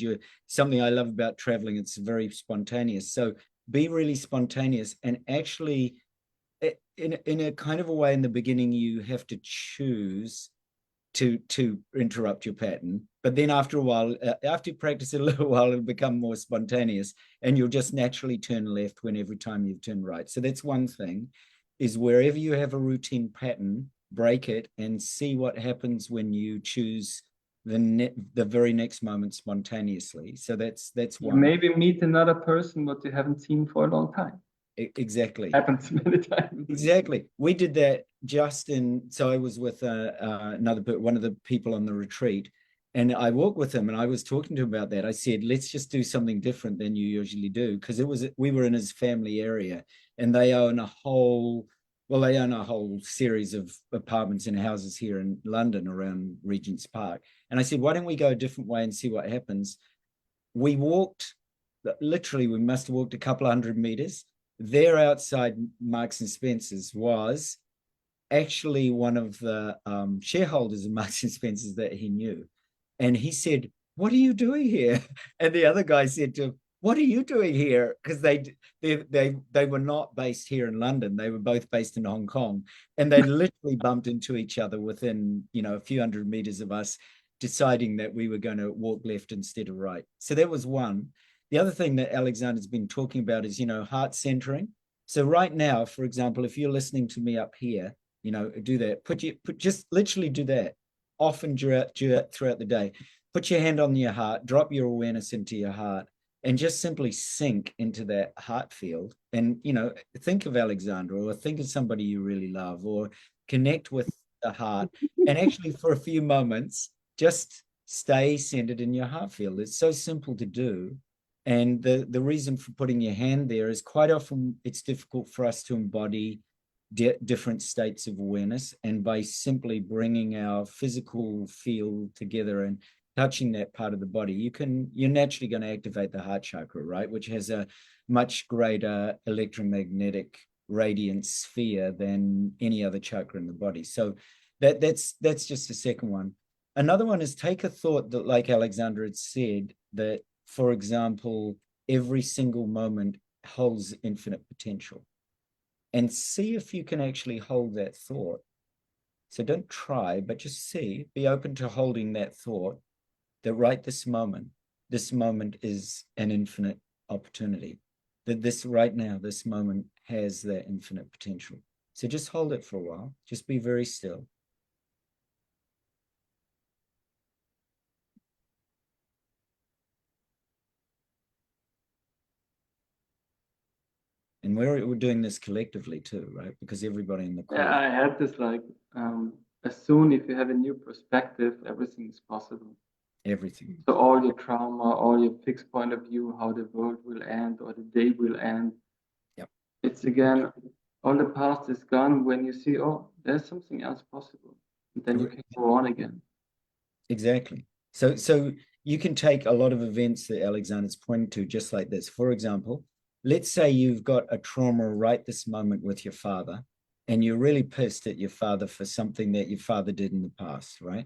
something I love about traveling, it's very spontaneous. So be really spontaneous, and actually in a kind of a way in the beginning, you have to choose to interrupt your pattern. But then after a while, after you practice it a little while, it'll become more spontaneous, and you'll just naturally turn left when every time you've turned right. So that's one thing, is wherever you have a routine pattern, break it, and see what happens when you choose the very next moment spontaneously. So that's You one. maybe meet another person what you haven't seen for a long time. Exactly. Happens many times. Exactly. We did that just so I was with one of the people on the retreat, and I walked with him and I was talking to him about that. I said, let's just do something different than you usually do, because we were in his family area, and they own a whole series of apartments and houses here in London around Regent's Park. And I said, why don't we go a different way and see what happens? We walked, literally, we must have walked a couple of 100 meters. There outside Marks and Spencer's was actually one of the shareholders of Marks and Spencer's that he knew. And he said, what are you doing here? And the other guy said to him, what are you doing here? Because they were not based here in London. They were both based in Hong Kong. And they literally bumped into each other within, a few 100 meters of us, deciding that we were going to walk left instead of right. So that was one. The other thing that Alexander's been talking about is, heart centering. So right now, for example, if you're listening to me up here, do that. Just literally do that often throughout the day. Put your hand on your heart, drop your awareness into your heart, and just simply sink into that heart field. And, think of Alexander, or think of somebody you really love, or connect with the heart. And actually, for a few moments, just stay centered in your heart field. It's so simple to do. And the reason for putting your hand there is quite often it's difficult for us to embody different states of awareness. And by simply bringing our physical field together and touching that part of the body, you're naturally going to activate the heart chakra, right? Which has a much greater electromagnetic radiant sphere than any other chakra in the body. So that's just the second one. Another one is take a thought that, like Alexander had said, that, for example, every single moment holds infinite potential. And see if you can actually hold that thought. So don't try, but just see, be open to holding that thought that right this moment is an infinite opportunity. That this right now, this moment has that infinite potential. So just hold it for a while. Just be very still. And we're doing this collectively too, right? Because everybody in the call. Yeah, I had this as soon if you have a new perspective, everything is possible. Everything. So all your trauma, all your fixed point of view, how the world will end or the day will end. Yep. It's again, all the past is gone when you see, oh, there's something else possible. And then you can go on again. Exactly. So you can take a lot of events that Alexander's pointing to just like this. For example, let's say you've got a trauma right this moment with your father, and you're really pissed at your father for something that your father did in the past, right?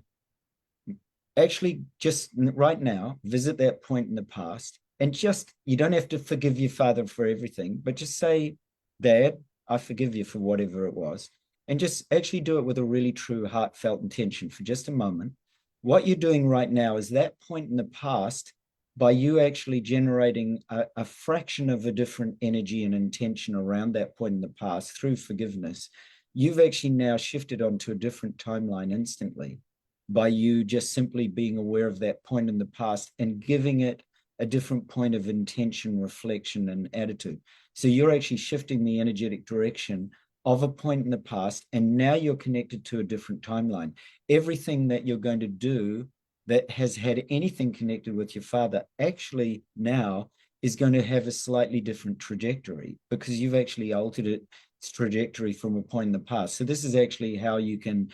Actually, just right now, visit that point in the past, and you don't have to forgive your father for everything, but just say, Dad, I forgive you for whatever it was. And just actually do it with a really true heartfelt intention for just a moment. What you're doing right now is that point in the past, by you actually generating a fraction of a different energy and intention around that point in the past through forgiveness, you've actually now shifted onto a different timeline instantly by you just simply being aware of that point in the past and giving it a different point of intention, reflection, and attitude. So you're actually shifting the energetic direction of a point in the past, and now you're connected to a different timeline. Everything that you're going to do that has had anything connected with your father actually now is going to have a slightly different trajectory because you've actually altered its trajectory from a point in the past. So this is actually how you can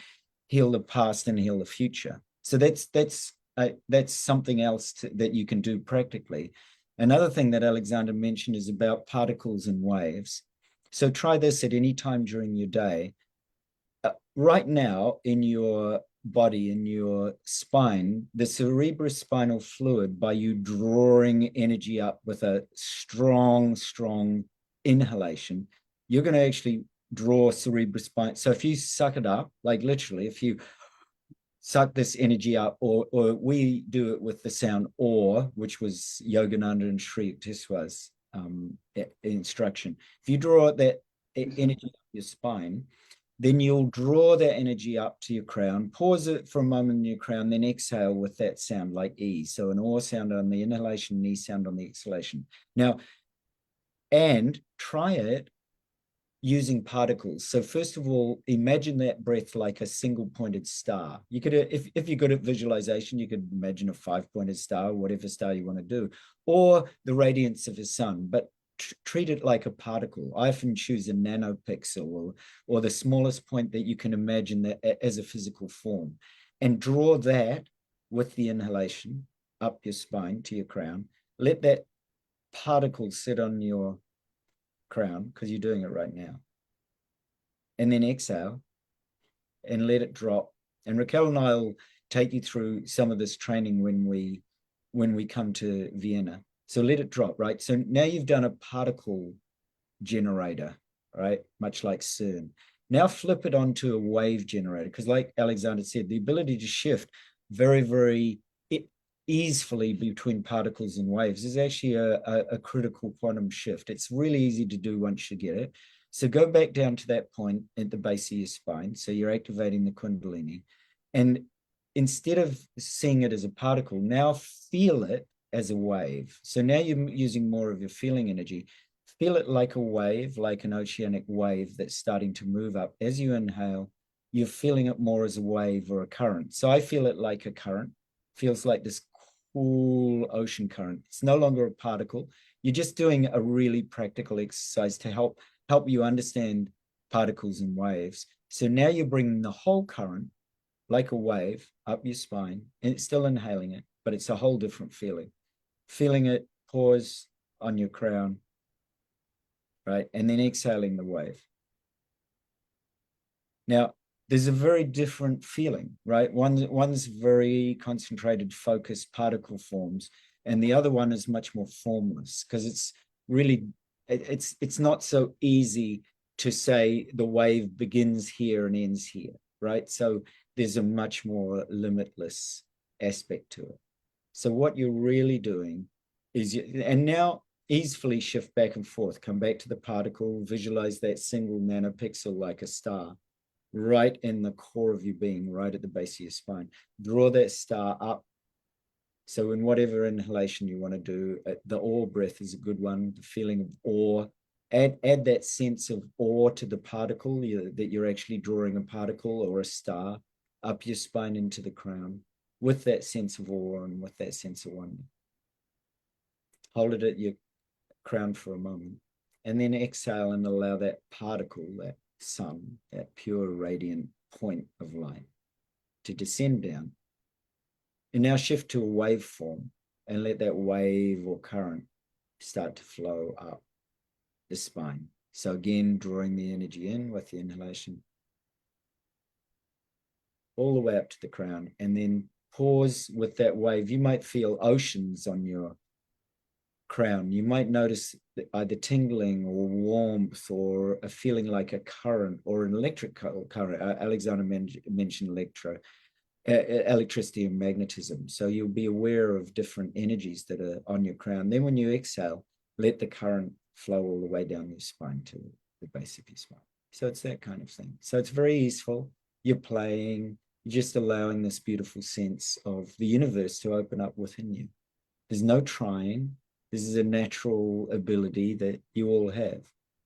heal the past and heal the future. So that's something else that you can do practically. Another thing that Alexander mentioned is about particles and waves. So try this at any time during your day. Right now in your body, in your spine, the cerebrospinal fluid, by you drawing energy up with a strong inhalation, you're going to actually draw cerebrospinal. So if you suck it up, like literally, if you suck this energy up, or we do it with the sound or, which was Yogananda and Sri Yukteswar's instruction. If you draw that energy up your spine, Then you'll draw that energy up to your crown, pause it for a moment in your crown, then exhale with that sound like E. So an O sound on the inhalation, an E sound on the exhalation. Now, and try it using particles. So first of all, imagine that breath like a single pointed star. You could, if you're good at visualization, you could imagine a 5-pointed star, whatever star you want to do, or the radiance of a sun, but treat it like a particle. I often choose a nanopixel or the smallest point that you can imagine that as a physical form, and draw that with the inhalation up your spine to your crown. Let that particle sit on your crown, because you're doing it right now. And then exhale and let it drop. And Raquel and I will take you through some of this training when we come to Vienna. So let it drop, right? So now you've done a particle generator, right? Much like CERN. Now flip it onto a wave generator, because like Alexander said, the ability to shift very, very easily between particles and waves is actually a critical quantum shift. It's really easy to do once you get it. So go back down to that point at the base of your spine. So you're activating the Kundalini. And instead of seeing it as a particle, now feel it as a wave. So now you're using more of your feeling energy. Feel it like a wave, like an oceanic wave that's starting to move up. As you inhale, you're feeling it more as a wave or a current. So I feel it like a current. Feels like this cool ocean current. It's no longer a particle. You're just doing a really practical exercise to help you understand particles and waves. So now you're bringing the whole current like a wave up your spine, and it's still inhaling it, but it's a whole different feeling. Feeling it, pause on your crown, right? And then exhaling the wave. Now, there's a very different feeling, right? One's very concentrated, focused particle forms, and the other one is much more formless, because it's really, it's not so easy to say the wave begins here and ends here, right? So there's a much more limitless aspect to it. So what you're really doing is, and now easily shift back and forth, come back to the particle, visualize that single nanopixel like a star, right in the core of your being, right at the base of your spine. Draw that star up. So in whatever inhalation you want to do, the awe breath is a good one, the feeling of awe. Add that sense of awe to the particle, that you're actually drawing a particle or a star up your spine into the crown, with that sense of awe and with that sense of wonder. Hold it at your crown for a moment, and then exhale and allow that particle, that sun, that pure radiant point of light, to descend down. And now shift to a wave form and let that wave or current start to flow up the spine. So again, drawing the energy in with the inhalation, all the way up to the crown, and then pause with that wave. You might feel oceans on your crown. You might notice either tingling or warmth or a feeling like a current or an electric current. Alexander mentioned electricity and magnetism. So you'll be aware of different energies that are on your crown. Then when you exhale, let the current flow all the way down your spine to the base of your spine. So it's that kind of thing. So it's very easeful. You're playing, you're just allowing this beautiful sense of the universe to open up within you. There's no trying. This is a natural ability that you all have.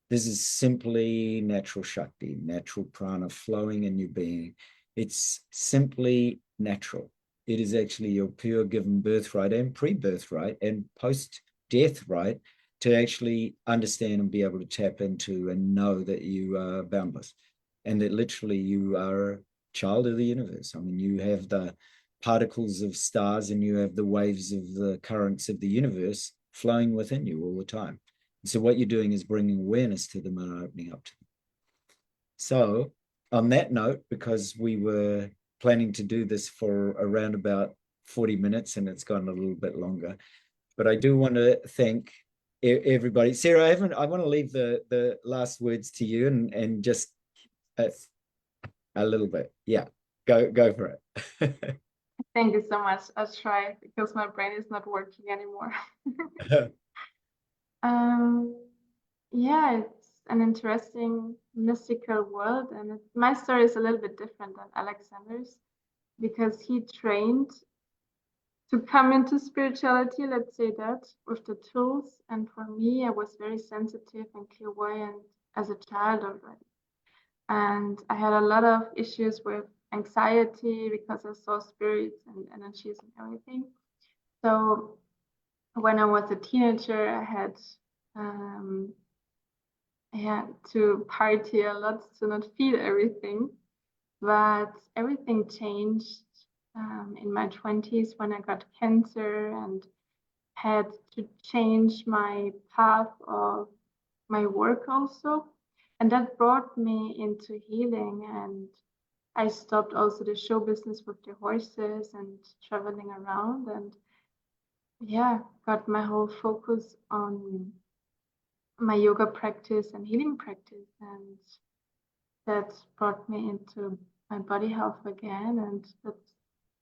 This is simply natural Shakti, natural prana flowing in your being. It's simply natural. It is actually your pure given birthright and pre-birthright and post-death right to actually understand and be able to tap into and know that you are boundless and that literally you are a child of the universe. I mean, you have the particles of stars and you have the waves of the currents of the universe flowing within you all the time. And so what you're doing is bringing awareness to them and opening up to them. So on that note, because we were planning to do this for around about 40 minutes and it's gone a little bit longer, but I do want to thank everybody. Sarah, I want to leave the last words to you and just a little bit. Yeah, go for it. Thank you so much. I'll try because my brain is not working anymore. Yeah, an interesting mystical world, and my story is a little bit different than Alexander's because he trained to come into spirituality, let's say that, with the tools. And for me, I was very sensitive and clairvoyant as a child already. And I had a lot of issues with anxiety because I saw spirits and energies and everything. So when I was a teenager, I had to party a lot to not feel everything. But everything changed in my 20s when I got cancer and had to change my path of my work also. And that brought me into healing. And I stopped also the show business with the horses and traveling around. And yeah, got my whole focus on my yoga practice and healing practice. And that brought me into my body health again. And that's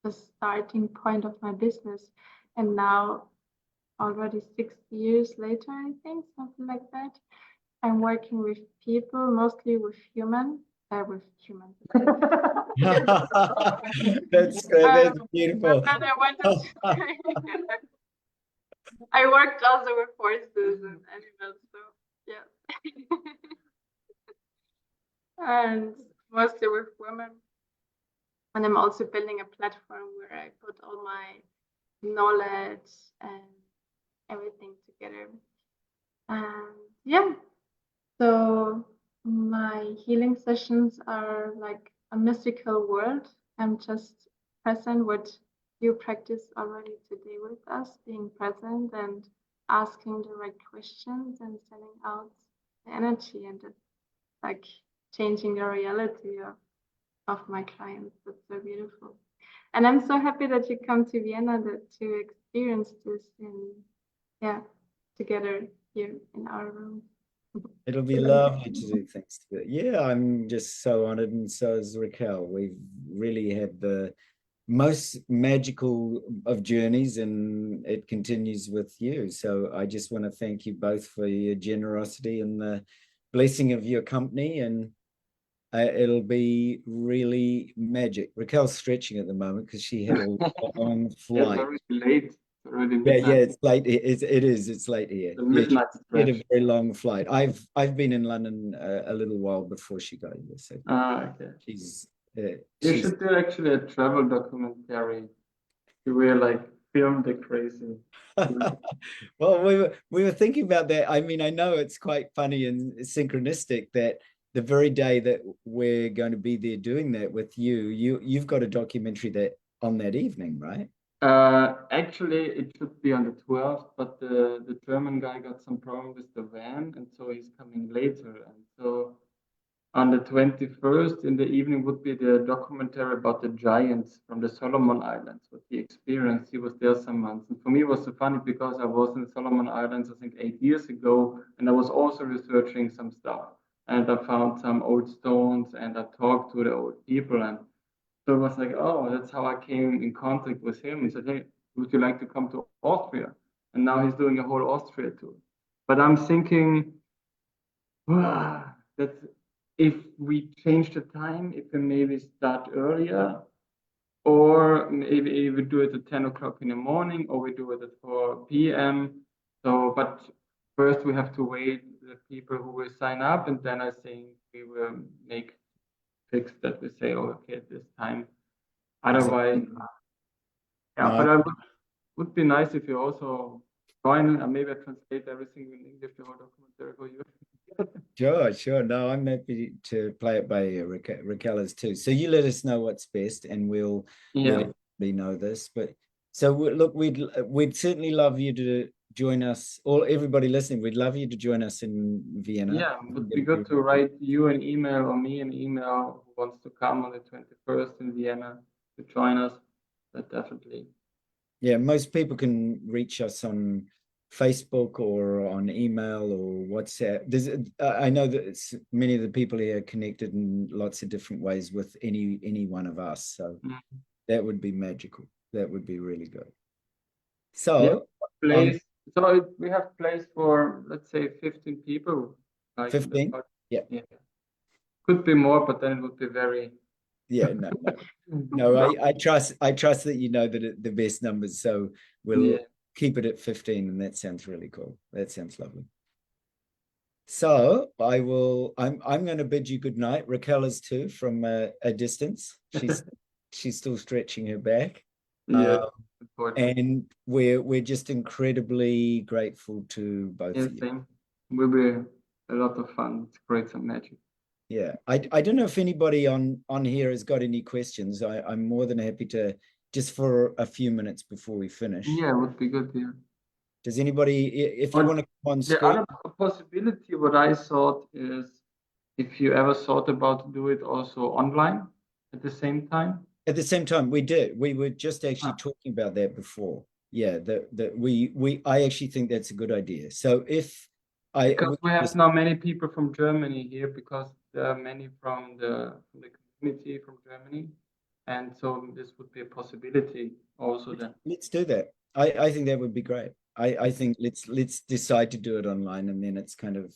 the starting point of my business. And now, already 6 years later, I think, something like that, I'm working with people, mostly with humans. That's good. That's beautiful. And I wanted to I worked also with horses and animals, so yeah. And mostly with women. And I'm also building a platform where I put all my knowledge and everything together. And yeah, so my healing sessions are like a mystical world. I'm just present what you practice already today with us, being present and asking the right questions and sending out the energy, and it's like changing the reality of my clients. That's so beautiful. And I'm so happy that you come to Vienna to experience this together here in our room. It'll be lovely to do things together. Yeah, I'm just so honored, and so is Raquel. We've really had the most magical of journeys, and it continues with you. So I just want to thank you both for your generosity and the blessing of your company, and it'll be really magic. Raquel's stretching at the moment because she had a long flight. It's already late. It's already Yeah, midnight. it's late. It's late here. The midnight She had a stretch. very long flight. I've been in London a little while before she got here, so Okay. she's You should do actually a travel documentary. You will like film the crazy. Well, we were thinking about that. I mean, I know it's quite funny and synchronistic that the very day that we're going to be there doing that with you've got a documentary that on that evening, right? Actually, it should be on the 12th, but the German guy got some problem with the van, and so he's coming later. And so on the 21st in the evening would be the documentary about the giants from the Solomon Islands, what he experienced. He was there some months. And for me, it was so funny because I was in the Solomon Islands, I think 8 years ago, and I was also researching some stuff. And I found some old stones and I talked to the old people. And so it was like, oh, that's how I came in contact with him. He said, hey, would you like to come to Austria? And now he's doing a whole Austria tour. But I'm thinking, that if we change the time, if we maybe start earlier, or maybe we do it at 10 o'clock in the morning, or we do it at 4 p.m. So, but first we have to wait the people who will sign up, and then I think we will make fix that we say, oh, okay, at this time. Otherwise, yeah, No, but I would be nice if you also join, and maybe I translate everything in English, the whole documentary for you. Sure. No, I'm happy to play it by ear. Raquel is too. So you let us know what's best, and we'll Yeah. let everybody know this. But so look, we'd certainly love you to join us, or everybody listening. We'd love you to join us in Vienna. Yeah, it would be good to write you an email or me an email who wants to come on the 21st in Vienna to join us. But definitely. Yeah, most people can reach us on Facebook or on email or WhatsApp. I know that many of the people here are connected in lots of different ways with any one of us. So that would be magical. That would be really good. So yeah, place. So we have place for, let's say, 15 people. like 15? Yeah. Yeah. Could be more, but then it would be very. Yeah, no, I trust that you know that the best numbers, so we'll keep it at 15, and that sounds really cool. That sounds lovely. So I'm going to bid you good night. Raquel is too, from a distance. She's still stretching her back. Yeah. And we're just incredibly grateful to both Yeah, of you. same. Will be a lot of fun to create some magic. Yeah, I don't know if anybody on here has got any questions. I'm more than happy to, just for a few minutes before we finish. Yeah, it would be good. Yeah. Does anybody, if you want to come on The screen? other possibility, what I thought is, if you ever thought about do it also online at the same time. At the same time, we did. We were just actually talking about that before. Yeah, I actually think that's a good idea. So if because we have now many people from Germany here, because there are many from the community from Germany, and so this would be a possibility also then. Let's do that. I think that would be great. I think let's decide to do it online, and then it's kind of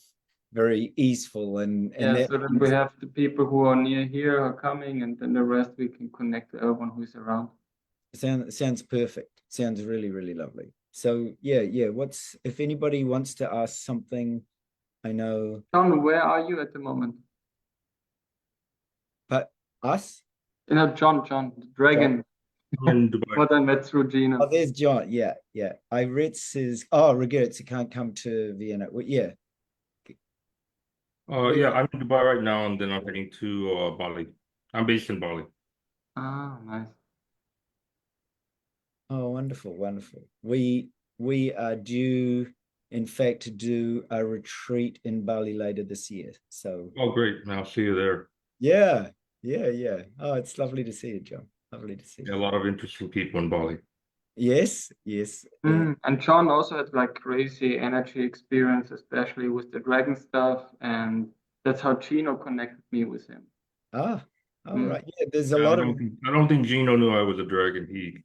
very easeful and yeah, so then we have the people who are near here are coming, and then the rest we can connect to everyone who's around. Sounds perfect. Sounds really, really lovely. So yeah. If anybody wants to ask something, I know. John, where are you at the moment? But us? You know, John, the dragon. I'm in Dubai. What I met through Gina. Oh, there's John. Yeah. I read says, oh, regrets, he can't come to Vienna. Well, yeah. Yeah, I'm in Dubai right now, and then I'm heading to Bali. I'm based in Bali. Ah, nice. Oh, wonderful. We are due, in fact, to do a retreat in Bali later this year. So. Oh, great! I'll see you there. Yeah. Oh, it's lovely to see you, John. Lovely to see you. A lot of interesting people in Bali. Yes. And John also had like crazy energy experience, especially with the dragon stuff, and that's how Gino connected me with him. All right. Yeah, there's a lot of. I don't think Gino knew I was a dragon. He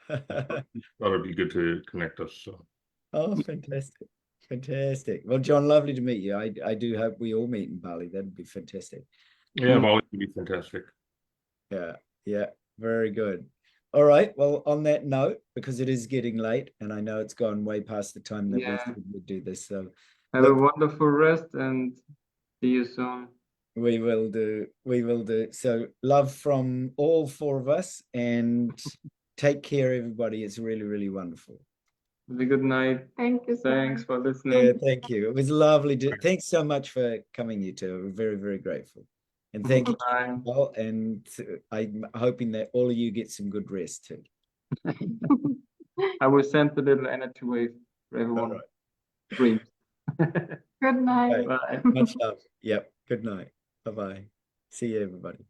thought it'd be good to connect us. So. Oh, fantastic. Well, John, lovely to meet you. I do hope we all meet in Bali. That'd be fantastic. Yeah, Bali would be fantastic. Yeah, very good. All right. Well, on that note, because it is getting late, and I know it's gone way past the time that we said we'd do this. So have a wonderful rest, and see you soon. We will do. So love from all four of us, and take care, everybody. It's really, really wonderful. Have a good night. Thank you. Thanks for listening. Yeah, thank you. It was lovely. Thanks so much for coming, you two. We're very, very grateful. And thank you. Well, and I'm hoping that all of you get some good rest too. I will send a little energy wave for everyone. Right. Dreams. Good night. Bye. Much love. Yep. Good night. Bye-bye. See you, everybody.